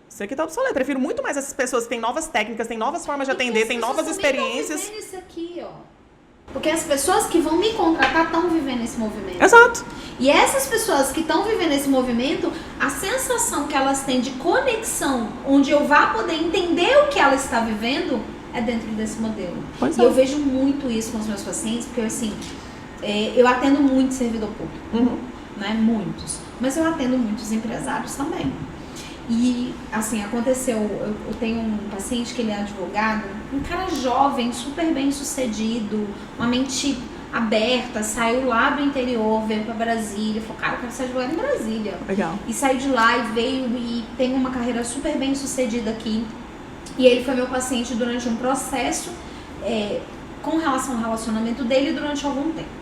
B: Isso aqui tá obsoleto. Eu prefiro muito mais essas pessoas que têm novas técnicas, têm novas formas de atender, têm novas experiências.
A: Estão vivendo isso aqui, ó. Porque as pessoas que vão me contratar estão vivendo esse movimento.
B: Exato.
A: E essas pessoas que estão vivendo esse movimento, a sensação que elas têm de conexão, onde eu vá poder entender o que ela está vivendo, é dentro desse modelo. E eu vejo muito isso com os meus pacientes, porque assim, eu atendo muito servidor público, né? Muitos. Mas eu atendo muitos empresários também. E, assim, aconteceu, eu tenho um paciente que ele é advogado, um cara jovem, super bem sucedido, uma mente aberta, saiu lá do interior, veio pra Brasília, falou, cara, eu quero ser advogada em Brasília.
B: Legal.
A: E saiu de lá e veio e tem uma carreira super bem sucedida aqui. E ele foi meu paciente durante um processo com relação ao relacionamento dele durante algum tempo.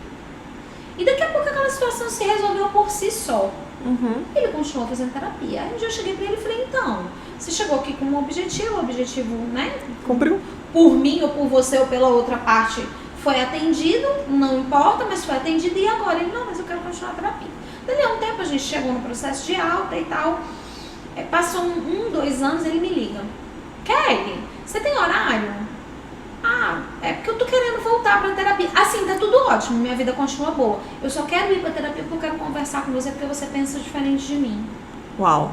A: E daqui a pouco aquela situação se resolveu por si só. Ele continuou fazendo terapia. Aí um dia eu cheguei pra ele e falei, então, você chegou aqui com um objetivo, o objetivo, né?
B: Cumpriu.
A: Por mim ou por você ou pela outra parte foi atendido, não importa, mas foi atendido e agora? Ele, não, mas eu quero continuar a terapia. Daí a um tempo a gente chegou no processo de alta e tal. Passou 2 anos, ele me liga. Kelly, você tem horário? Ah, é porque eu tô querendo voltar pra terapia. Assim, tá tudo ótimo, minha vida continua boa. Eu só quero ir pra terapia porque eu quero conversar com você porque você pensa diferente de mim.
B: Uau.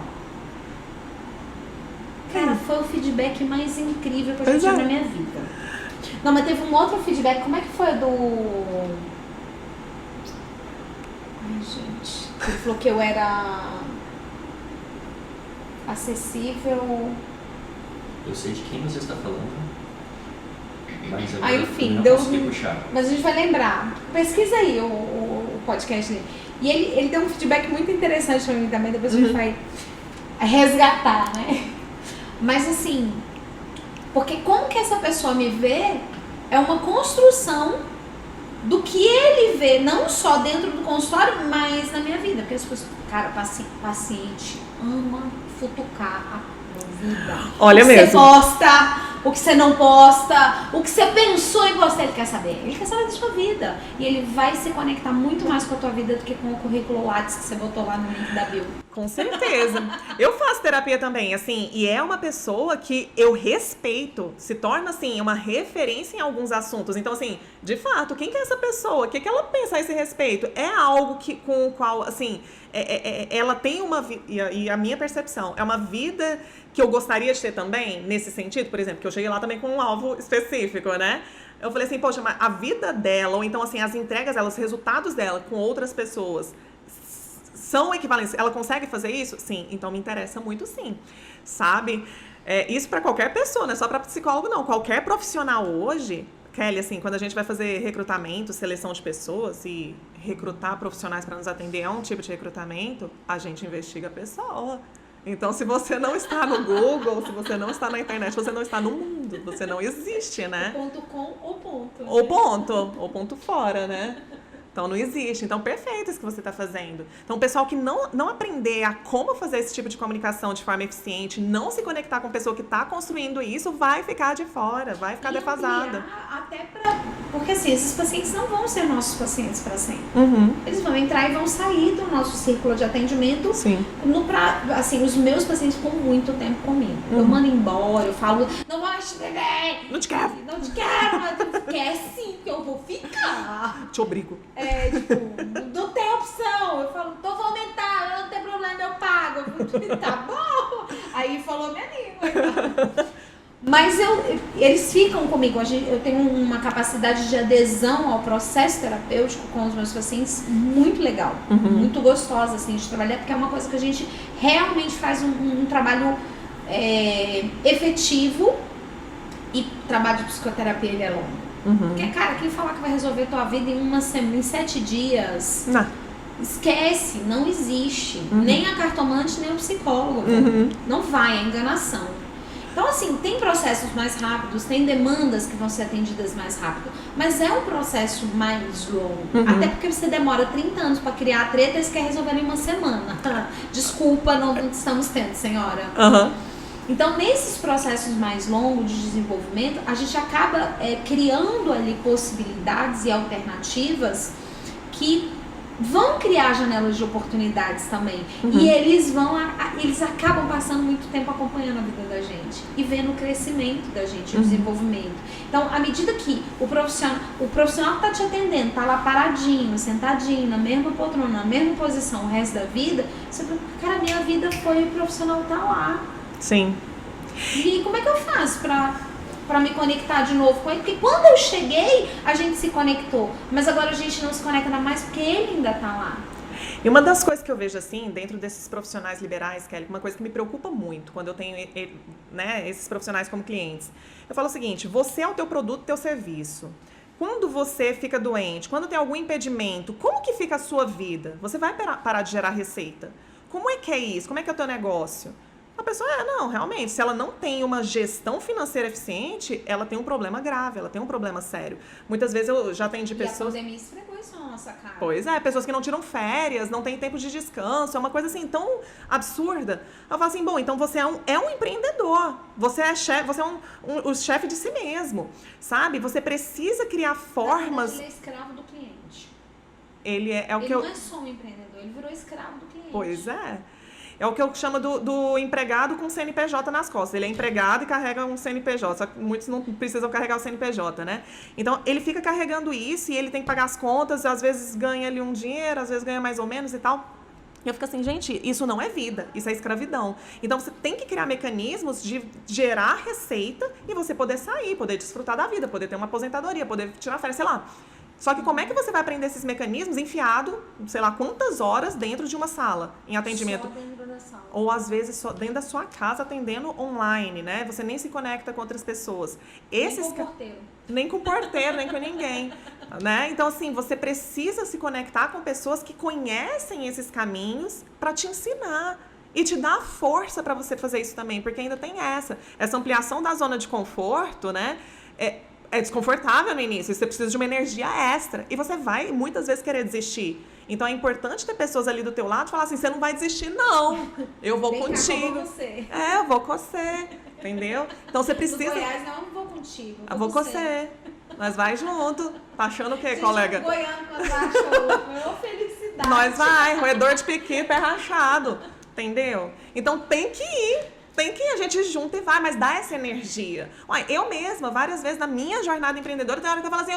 A: Cara, foi o feedback mais incrível que eu já tive na minha vida. Não, mas teve um outro feedback, como é que foi do... Ai, gente. Ele falou que eu era acessível.
C: Eu sei de quem você está falando. Mas eu
A: Aí, enfim,
C: não
A: deu.
C: consegui puxar.
A: Mas a gente vai lembrar. Pesquisa aí o podcast dele. E ele deu um feedback muito interessante pra mim também, depois a gente vai resgatar, né? Mas assim, porque como que essa pessoa me vê é uma construção do que ele vê, não só dentro do consultório, mas na minha vida. Porque as pessoas, cara, paciente ama futucar a vida.
B: Olha
A: o
B: mesmo.
A: Você posta, o que você não posta, o que você pensou em postar, ele quer saber. Ele quer saber da sua vida. E ele vai se conectar muito mais com a tua vida do que com o currículo Lattes que você botou lá no link da bio.
B: Com certeza. Eu faço terapia também, assim, e é uma pessoa que eu respeito, se torna, assim, uma referência em alguns assuntos. Então, assim, de fato, quem que é essa pessoa? O que ela pensa a esse respeito? É algo com o qual, assim, ela tem uma vida, e a minha percepção, é uma vida que eu gostaria de ter também, nesse sentido, por exemplo, que eu cheguei lá também com um alvo específico, né? Eu falei assim, poxa, mas a vida dela, ou então, assim, as entregas dela, os resultados dela com outras pessoas são equivalentes. Ela consegue fazer isso? Sim. Então me interessa muito, sim. Sabe? Isso para qualquer pessoa, não é só para psicólogo, não. Qualquer profissional hoje, Kelly, assim, quando a gente vai fazer recrutamento, seleção de pessoas e recrutar profissionais para nos atender a um tipo de recrutamento, a gente investiga a pessoa. Então, se você não está no Google, se você não está na internet, você não está no mundo. Você não existe, né?
A: O ponto com ou ponto. Né?
B: Ou ponto fora, né? Então, não existe. Então, perfeito isso que você está fazendo. Então, o pessoal que não aprender a como fazer esse tipo de comunicação de forma eficiente, não se conectar com a pessoa que está construindo isso, vai ficar de fora, vai ficar defasada.
A: Até porque, assim, esses pacientes não vão ser nossos pacientes para sempre. Eles vão entrar e vão sair do nosso círculo de atendimento.
B: Sim.
A: Assim, os meus pacientes ficam muito tempo comigo. Eu mando embora, eu falo, não vai te beber.
B: Não te quero.
A: Não te quero, mas tu quer sim, que eu vou ficar.
B: Te obrigo.
A: Não tem opção. Eu falo, vou aumentar, não tem problema, eu pago. Eu falo, tá bom. Aí falou minha língua. Mas eles ficam comigo. Eu tenho uma capacidade de adesão ao processo terapêutico com os meus pacientes muito legal. Muito gostosa, assim, de trabalhar, porque é uma coisa que a gente realmente faz um trabalho efetivo. E o trabalho de psicoterapia, ele é longo. Porque, cara, quem falar que vai resolver tua vida em 7 dias,
B: Não.
A: esquece, não existe. Nem a cartomante, nem o psicólogo. Não vai, é enganação. Então, assim, tem processos mais rápidos, tem demandas que vão ser atendidas mais rápido, mas é um processo mais longo. Até porque você demora 30 anos para criar a treta e você quer resolver em uma semana. Desculpa, não estamos tendo, senhora. Então, nesses processos mais longos de desenvolvimento, a gente acaba criando ali possibilidades e alternativas que vão criar janelas de oportunidades também. E eles acabam passando muito tempo acompanhando a vida da gente e vendo o crescimento da gente, o desenvolvimento. Então, à medida que o profissional que está te atendendo, está lá paradinho, sentadinho, na mesma poltrona, na mesma posição o resto da vida, você fala, cara, minha vida foi o profissional tá lá.
B: Sim.
A: E como é que eu faço pra me conectar de novo com ele? Porque quando eu cheguei, a gente se conectou. Mas agora a gente não se conecta mais porque ele ainda tá lá.
B: E uma das coisas que eu vejo assim, dentro desses profissionais liberais, Kelly, uma coisa que me preocupa muito quando eu tenho esses profissionais como clientes. Eu falo o seguinte, você é o teu produto, teu serviço. quando você fica doente, quando tem algum impedimento, como que fica a sua vida? Você vai parar de gerar receita? Como é que é isso? Como é que é o teu negócio? A pessoa, não, realmente, se ela não tem uma gestão financeira eficiente, ela tem um problema grave, ela tem um problema sério. Muitas vezes eu já atendi pessoas...
A: E a pandemia esfregou isso na nossa cara.
B: Pois é, pessoas que não tiram férias, não têm tempo de descanso, é uma coisa assim tão absurda. Eu falo assim, bom, então você é um empreendedor, você é o chefe de si mesmo, sabe? Você precisa criar formas...
A: Ele é escravo do cliente.
B: Ele
A: não é só um empreendedor, ele virou escravo do cliente.
B: Pois é. É o que eu chamo do empregado com CNPJ nas costas. Ele é empregado e carrega um CNPJ, só que muitos não precisam carregar o CNPJ, né? Então, ele fica carregando isso e ele tem que pagar as contas, às vezes ganha ali um dinheiro, às vezes ganha mais ou menos e tal. E eu fico assim, gente, isso não é vida, isso é escravidão. Então, você tem que criar mecanismos de gerar receita e você poder sair, poder desfrutar da vida, poder ter uma aposentadoria, poder tirar férias, sei lá. Só que como é que você vai aprender esses mecanismos enfiado, sei lá, quantas horas dentro de uma sala, em atendimento?
A: Só dentro da sala.
B: Ou às vezes só dentro da sua casa atendendo online, né? Você nem se conecta com outras pessoas.
A: Nem com o porteiro.
B: Nem com o porteiro, nem com ninguém, né? Então, assim, você precisa se conectar com pessoas que conhecem esses caminhos para te ensinar. E te dar força para você fazer isso também, porque ainda tem essa ampliação da zona de conforto, né? É desconfortável no início, você precisa de uma energia extra e você vai muitas vezes querer desistir. Então é importante ter pessoas ali do teu lado e falar assim, você não vai desistir não, eu vou contigo.
A: Você.
B: Eu vou com você, entendeu? Então você precisa...
A: No Goiás, não vou contigo,
B: eu vou com você. Nós vai junto, tá achando o quê,
A: gente,
B: colega?
A: Goiano, quando achou, maior felicidade.
B: Nós vai, roedor de piqui, pé rachado, entendeu? Então tem que ir. A gente junta e vai, mas dá essa energia. Olha, eu mesma, várias vezes na minha jornada empreendedora, tem hora que eu falo assim,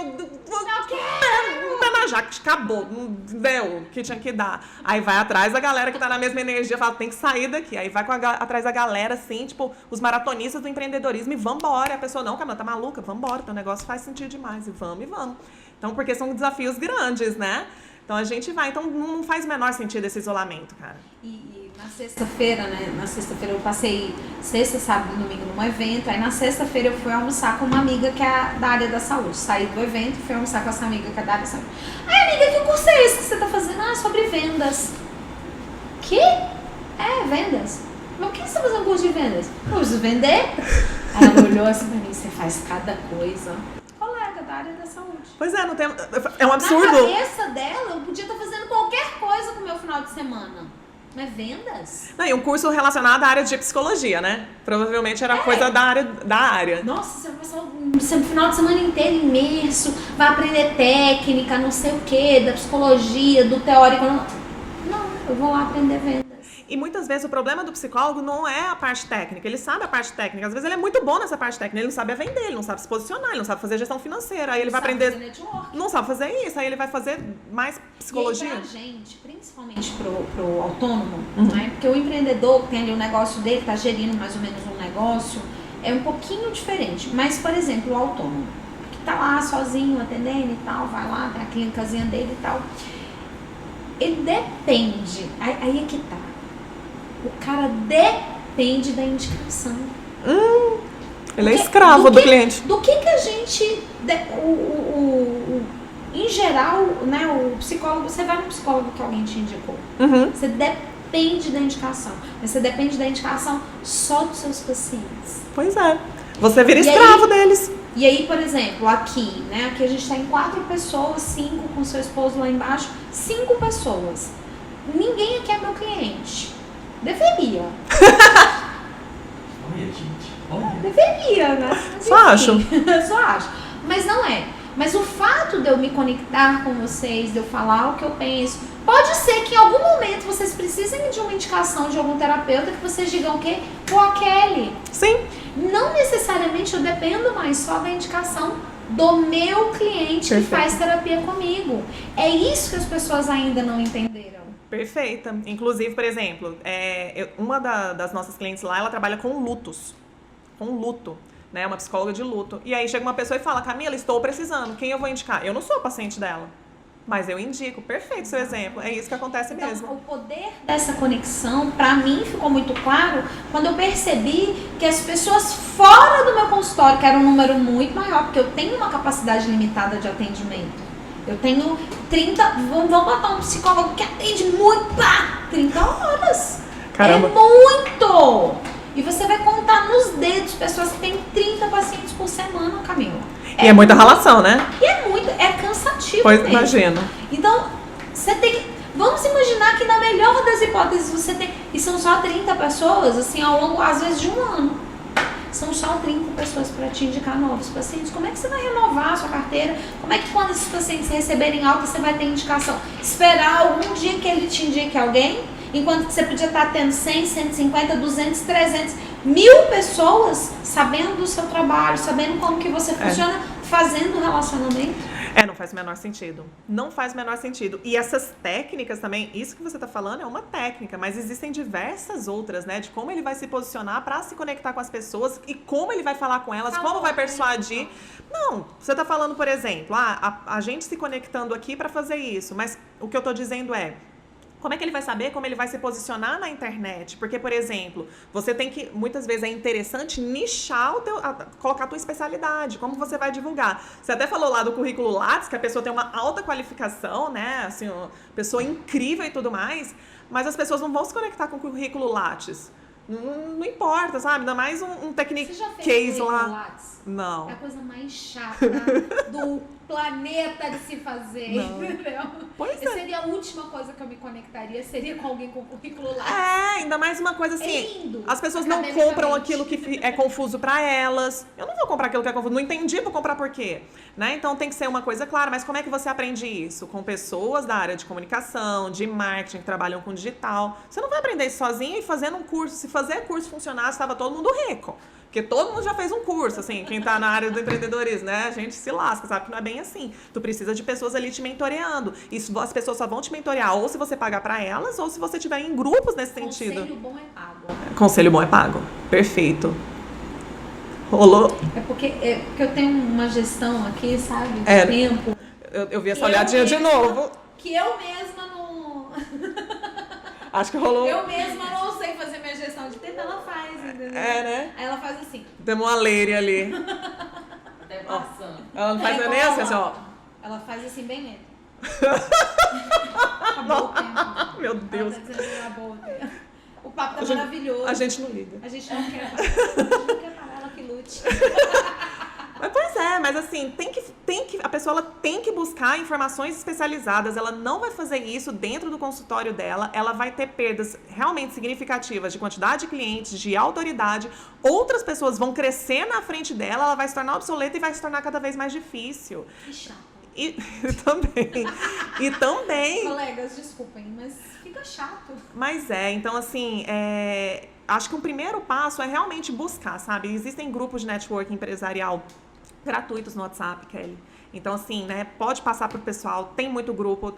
B: já acabou, não deu o que tinha que dar. Aí vai atrás da galera que tá na mesma energia, fala, tem que sair daqui. Aí vai atrás da galera, assim, tipo, os maratonistas do empreendedorismo e vambora. A pessoa, não, Camila, tá maluca? Vambora, teu negócio faz sentido demais e vamos. Então, porque são desafios grandes, né? Então a gente vai, então não faz o menor sentido esse isolamento, cara.
A: E na sexta-feira, né? Na sexta-feira eu passei sexta, sábado e domingo num evento. Aí na sexta-feira eu fui almoçar com uma amiga que é da área da saúde. Saí do evento e fui almoçar com essa amiga que é da área da saúde. Ai, amiga, que curso é esse que você tá fazendo? Ah, sobre vendas. Que? Vendas. Mas o que você tá fazendo curso de vendas? Eu preciso vender. Aí ela olhou assim pra mim, você faz cada coisa. Colega da área da saúde.
B: Pois é, não tem... É um absurdo.
A: Na cabeça dela, eu podia estar fazendo qualquer coisa com o meu final de semana. Mas vendas?
B: Não, e um curso relacionado à área de psicologia, né? Provavelmente era coisa da área.
A: Nossa, você vai passar o final de semana inteiro imerso, vai aprender técnica, não sei o que, da psicologia, do teórico. Não, eu vou lá aprender vendas.
B: E muitas vezes o problema do psicólogo não é a parte técnica, ele sabe a parte técnica, às vezes ele é muito bom nessa parte técnica, ele não sabe vender, ele não sabe se posicionar, ele não sabe fazer gestão financeira, aí ele vai aprender... Não sabe fazer isso, aí ele vai fazer mais psicologia.
A: E aí pra gente, principalmente pro autônomo, né? Porque o empreendedor tem ali o negócio dele, tá gerindo mais ou menos um negócio, é um pouquinho diferente. Mas, por exemplo, o autônomo, que tá lá sozinho, atendendo e tal, vai lá, tem a clínicazinha dele e tal, ele depende, aí é que tá. O cara depende da indicação.
B: Ele é escravo do cliente.
A: Do que a gente... em geral, né, o psicólogo... Você vai no psicólogo que alguém te indicou. Você depende da indicação. Mas você depende da indicação só dos seus pacientes.
B: Pois é. Você vira escravo deles.
A: E aí, por exemplo, aqui, né? Aqui a gente tá em 4 pessoas, 5 com seu esposo lá embaixo. 5 pessoas. Ninguém aqui é meu cliente. Deveria.
C: Olha, gente. Olha.
A: Deveria, né? Mas,
B: só acho.
A: Só acho. Mas não é. Mas o fato de eu me conectar com vocês, de eu falar o que eu penso, pode ser que em algum momento vocês precisem de uma indicação de algum terapeuta que vocês digam o quê? Pô, a Kelly.
B: Sim.
A: Não necessariamente eu dependo mais só da indicação do meu cliente que faz terapia comigo. É isso que as pessoas ainda não entenderam.
B: Perfeita. Inclusive, por exemplo, uma das nossas clientes lá, ela trabalha com lutos. Com luto. Né? Uma psicóloga de luto. E aí chega uma pessoa e fala, Camila, estou precisando. Quem eu vou indicar? Eu não sou paciente dela. Mas eu indico, perfeito seu exemplo. É isso que acontece
A: Então,
B: mesmo.
A: o poder dessa conexão, pra mim, ficou muito claro quando eu percebi que as pessoas fora do meu consultório, que era um número muito maior, porque eu tenho uma capacidade limitada de atendimento. Eu tenho 30, vamos botar um psicólogo que atende muito, 30 horas.
B: Caramba.
A: É muito! E você vai contar nos dedos pessoas que têm 30 pacientes por semana, Camila.
B: E é muita relação, né?
A: E é cansativo
B: Pois
A: mesmo.
B: imagino.
A: Então, você tem que... Vamos imaginar que na melhor das hipóteses você tem... E são só 30 pessoas, assim, ao longo, às vezes, de um ano. São só 30 pessoas para te indicar novos pacientes. Como é que você vai renovar a sua carteira? Como é que quando esses pacientes receberem alta, você vai ter indicação? Esperar algum dia que ele te indique alguém? Enquanto que você podia estar tendo 100, 150, 200, 300, 1000 pessoas sabendo do seu trabalho, sabendo como que você funciona, fazendo relacionamento.
B: Não faz o menor sentido. Não faz o menor sentido. E essas técnicas também, isso que você está falando é uma técnica, mas existem diversas outras, né? De como ele vai se posicionar para se conectar com as pessoas e como ele vai falar com elas, como vai persuadir. Não, você está falando, por exemplo, a gente se conectando aqui para fazer isso, mas o que eu estou dizendo é, como é que ele vai saber como ele vai se posicionar na internet? Porque, por exemplo, você tem que, muitas vezes é interessante nichar colocar a tua especialidade, como você vai divulgar. Você até falou lá do currículo Lattes, que a pessoa tem uma alta qualificação, né? Assim, uma pessoa incrível e tudo mais, mas as pessoas não vão se conectar com o currículo Lattes. Não importa, sabe? Ainda mais um technique
A: Você já fez
B: case
A: currículo
B: lá.
A: Lattes?
B: Não.
A: É a coisa mais chata do planeta de se fazer,
B: Não.
A: entendeu?
B: Pois
A: Essa seria a última coisa que eu me conectaria, seria com alguém com currículo Lattes.
B: Ainda mais uma coisa assim,
A: É lindo,
B: as pessoas não
A: academicamente.
B: compram aquilo que é confuso pra elas. Eu não vou comprar aquilo que é confuso, não entendi, vou comprar por quê? Né? Então tem que ser uma coisa clara, mas como é que você aprende isso? Com pessoas da área de comunicação, de marketing, que trabalham com digital. Você não vai aprender isso sozinho e fazendo um curso. Se fazer curso funcionasse, estava todo mundo rico. Porque todo mundo já fez um curso, assim, quem tá na área do empreendedorismo, né? A gente se lasca, sabe que não é bem assim. Tu precisa de pessoas ali te mentoreando. Isso, as pessoas só vão te mentorear ou se você pagar pra elas, ou se você tiver em grupos nesse sentido.
A: Conselho bom é pago.
B: Conselho bom é pago. Perfeito. Rolou.
A: É porque eu tenho uma gestão aqui, sabe, de
B: É.
A: tempo.
B: Eu vi essa
A: que eu
B: olhadinha de
A: mesma-
B: novo.
A: Que eu mesma não...
B: Acho que rolou.
A: Eu mesma não sei fazer minha gestão de tempo, ela faz, entendeu?
B: É, né?
A: Aí ela faz assim.
B: Temos uma leire ali.
D: Até passando.
B: Ela não faz
A: É,
B: nem assim,
A: igual
B: ó.
A: Ela faz assim bem lento. Acabou o tempo.
B: Meu
A: Ela
B: Deus.
A: tá dizendo que acabou o tempo. O papo tá
B: A gente-
A: maravilhoso.
B: A gente não liga.
A: A gente não quer parar. A gente não quer parar, ela que lute.
B: Mas, pois é, mas assim, a pessoa ela tem que buscar informações especializadas, ela não vai fazer isso dentro do consultório dela, ela vai ter perdas realmente significativas de quantidade de clientes, de autoridade, outras pessoas vão crescer na frente dela, ela vai se tornar obsoleta e vai se tornar cada vez mais difícil.
A: Que chato.
B: E também,
A: Colegas, desculpem, mas fica chato.
B: mas então assim, acho que um primeiro passo é realmente buscar, sabe? Existem grupos de networking empresarial gratuitos no WhatsApp, Kelly. Então, assim, né, pode passar pro pessoal, tem muito grupo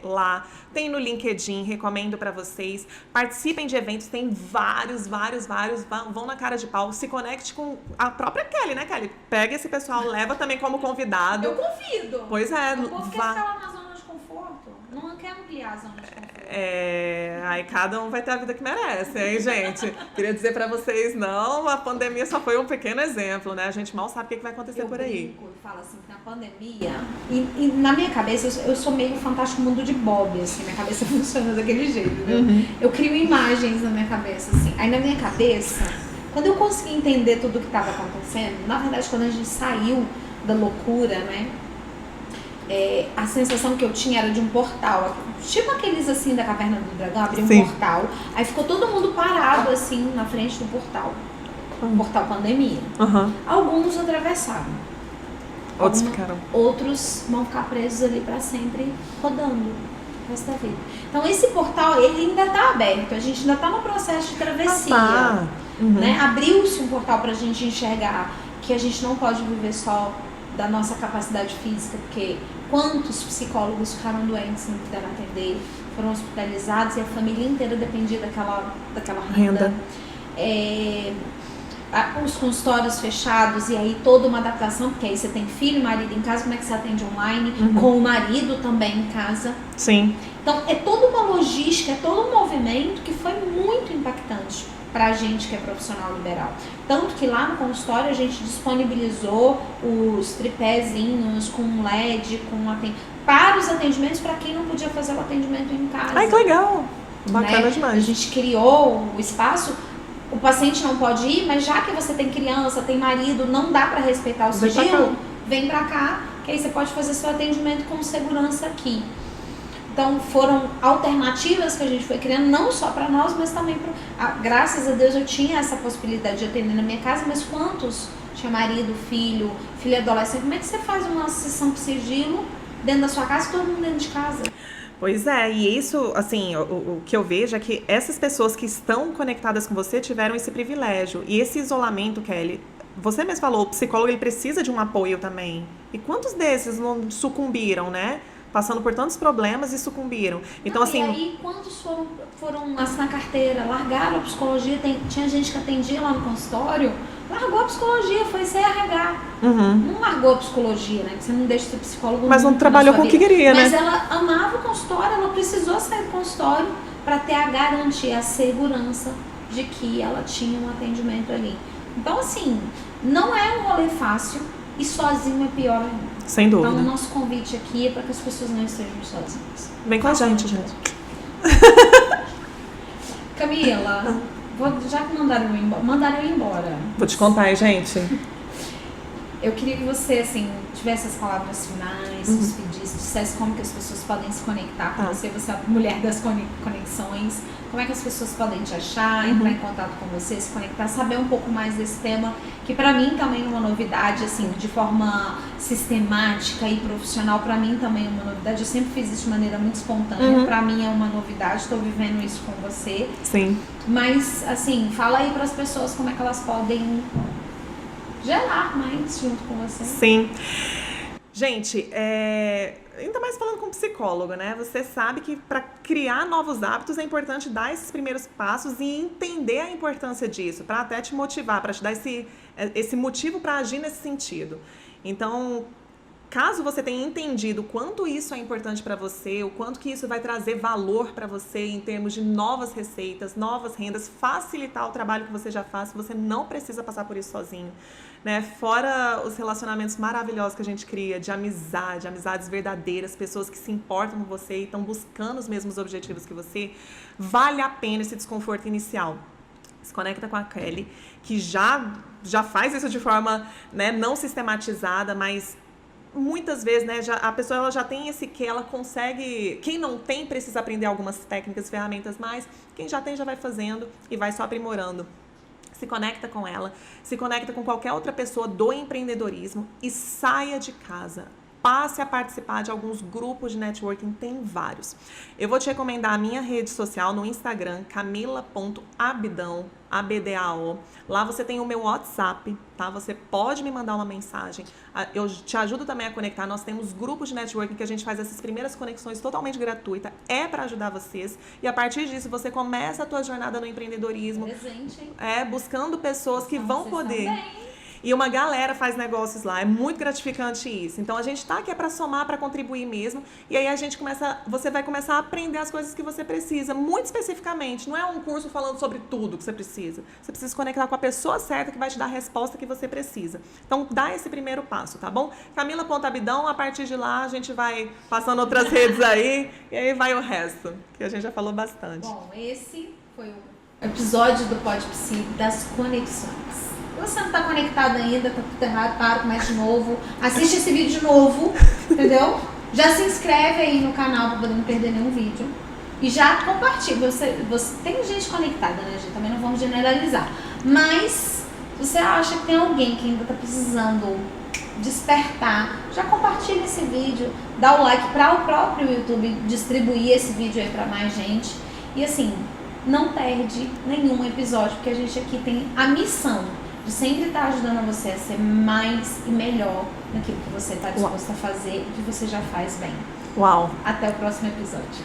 B: lá, tem no LinkedIn, recomendo pra vocês. Participem de eventos, tem vários, vão na cara de pau, se conecte com a própria Kelly, né, Kelly? Pega esse pessoal, leva também como convidado.
A: Eu convido.
B: Pois é,
A: O povo quer
B: vá.
A: ficar lá na zona de conforto. Não quer ampliar a zona de conforto.
B: Aí cada um vai ter a vida que merece, hein, gente? Queria dizer pra vocês, não, a pandemia só foi um pequeno exemplo, né? A gente mal sabe o que vai acontecer
A: Eu
B: por aí.
A: brinco e falo assim, que na pandemia, e na minha cabeça, eu sou meio fantástico mundo de Bob, assim, minha cabeça funciona daquele jeito, entendeu? Eu crio imagens na minha cabeça, assim. Aí na minha cabeça, quando eu consegui entender tudo o que estava acontecendo, na verdade, quando a gente saiu da loucura, né? A sensação que eu tinha era de um portal, tipo aqueles assim da Caverna do Dragão, abriu um
B: Sim.
A: portal, aí ficou todo mundo parado assim na frente do portal, portal pandemia.
B: Aham.
A: Alguns atravessaram,
B: Outros
A: Alguma-
B: ficaram.
A: outros vão ficar presos ali para sempre, rodando o resto da vida. Então esse portal, ele ainda está aberto, a gente ainda está no processo de travessia.
B: Ah, tá. Uhum.
A: Né? Abriu-se um portal para a gente enxergar que a gente não pode viver só da nossa capacidade física, porque quantos psicólogos ficaram doentes, não puderam atender, foram hospitalizados e a família inteira dependia daquela renda.
B: Renda.
A: os consultórios fechados e aí toda uma adaptação, porque aí você tem filho e marido em casa, como é que você atende online, com o marido também em casa.
B: Sim.
A: Então é toda uma logística, é todo um movimento que foi muito impactante para a gente que é profissional liberal. Tanto que lá no consultório a gente disponibilizou os tripézinhos com LED, para os atendimentos, para quem não podia fazer o atendimento em casa.
B: Ai, que legal! Bacana demais.
A: A gente criou o espaço, o paciente não pode ir, mas já que você tem criança, tem marido, não dá para respeitar o sigilo, vem para cá, que aí você pode fazer seu atendimento com segurança aqui. Então foram alternativas que a gente foi criando, não só para nós, mas também graças a Deus eu tinha essa possibilidade de atender na minha casa, mas quantos tinha marido, filho adolescente, como é que você faz uma sessão com sigilo dentro da sua casa, todo mundo dentro de casa?
B: Pois é, e isso, assim, o que eu vejo é que essas pessoas que estão conectadas com você tiveram esse privilégio. E esse isolamento, Kelly, você mesmo falou, o psicólogo ele precisa de um apoio também. E quantos desses não sucumbiram, né? Passando por tantos problemas e sucumbiram. Então, assim...
A: E aí, quantos foram assinar carteira, largaram a psicologia? Tinha gente que atendia lá no consultório, largou a psicologia, foi CRH. Não largou a psicologia, né? Porque você não deixa de ser psicólogo.
B: Mas não trabalhou com o que queria, né?
A: Mas ela amava o consultório, ela precisou sair do consultório para ter a garantia, a segurança de que ela tinha um atendimento ali. Então, assim, não é um rolê fácil e sozinho é pior ainda.
B: Sem dúvida.
A: Então, o nosso convite aqui é para que as pessoas não estejam sozinhas.
B: Vem com a gente, gente.
A: Camila, já que mandaram eu embora.
B: Vou te contar, hein, gente.
A: Eu queria que você, assim, tivesse as palavras finais, se despedisse, dissesse como que as pessoas podem se conectar com você. Você é a mulher das conexões. Como é que as pessoas podem te achar, entrar em contato com você, se conectar, saber um pouco mais desse tema, que pra mim também é uma novidade, assim, de forma sistemática e profissional, pra mim também é uma novidade. Eu sempre fiz isso de maneira muito espontânea, pra mim é uma novidade, estou vivendo isso com você.
B: Sim.
A: Mas, assim, fala aí pras pessoas como é que elas podem gerar mais junto com você.
B: Sim. Gente, ainda mais falando com psicólogo, né? Você sabe que para criar novos hábitos é importante dar esses primeiros passos e entender a importância disso, para até te motivar, para te dar esse motivo para agir nesse sentido. Então, caso você tenha entendido o quanto isso é importante para você, o quanto que isso vai trazer valor para você em termos de novas receitas, novas rendas, facilitar o trabalho que você já faz, você não precisa passar por isso sozinho. Né? Fora os relacionamentos maravilhosos que a gente cria, de amizade, amizades verdadeiras, pessoas que se importam com você e estão buscando os mesmos objetivos que você, vale a pena esse desconforto inicial. Se conecta com a Kelly, que já faz isso de forma, né, não sistematizada, mas muitas vezes, né, a pessoa ela já tem esse que ela consegue. Quem não tem precisa aprender algumas técnicas, ferramentas, mas quem já tem já vai fazendo e vai só aprimorando. Se conecta com ela, se conecta com qualquer outra pessoa do empreendedorismo e saia de casa. Passe a participar de alguns grupos de networking, tem vários. Eu vou te recomendar a minha rede social no Instagram, camila.abdão, ABDAO. Lá você tem o meu WhatsApp, tá? Você pode me mandar uma mensagem. Eu te ajudo também a conectar. Nós temos grupos de networking que a gente faz essas primeiras conexões totalmente gratuita. É para ajudar vocês. E a partir disso, você começa a tua jornada no empreendedorismo.
A: Presente, hein?
B: Buscando pessoas que vão poder...
A: Também.
B: E uma galera faz negócios lá, é muito gratificante isso. Então a gente tá aqui para somar, para contribuir mesmo. E aí você vai começar a aprender as coisas que você precisa, muito especificamente. Não é um curso falando sobre tudo que você precisa. Você precisa se conectar com a pessoa certa que vai te dar a resposta que você precisa. Então dá esse primeiro passo, tá bom? Camila.abdão, a partir de lá a gente vai passando outras redes aí e aí vai o resto, que a gente já falou bastante.
A: Bom, esse foi o episódio do PodPsi das conexões. Se você não está conectado ainda, tá tudo errado, para, começa de novo. Assiste esse vídeo de novo, entendeu? Já se inscreve aí no canal para poder não perder nenhum vídeo. E já compartilha. Você tem gente conectada, né, gente? Também não vamos generalizar. Mas, se você acha que tem alguém que ainda está precisando despertar, já compartilha esse vídeo. Dá o like para o próprio YouTube distribuir esse vídeo aí para mais gente. E assim, não perde nenhum episódio, porque a gente aqui tem a missão de sempre estar ajudando você a ser mais e melhor naquilo que você está disposto a fazer e que você já faz bem.
B: Uau!
A: Até o próximo episódio.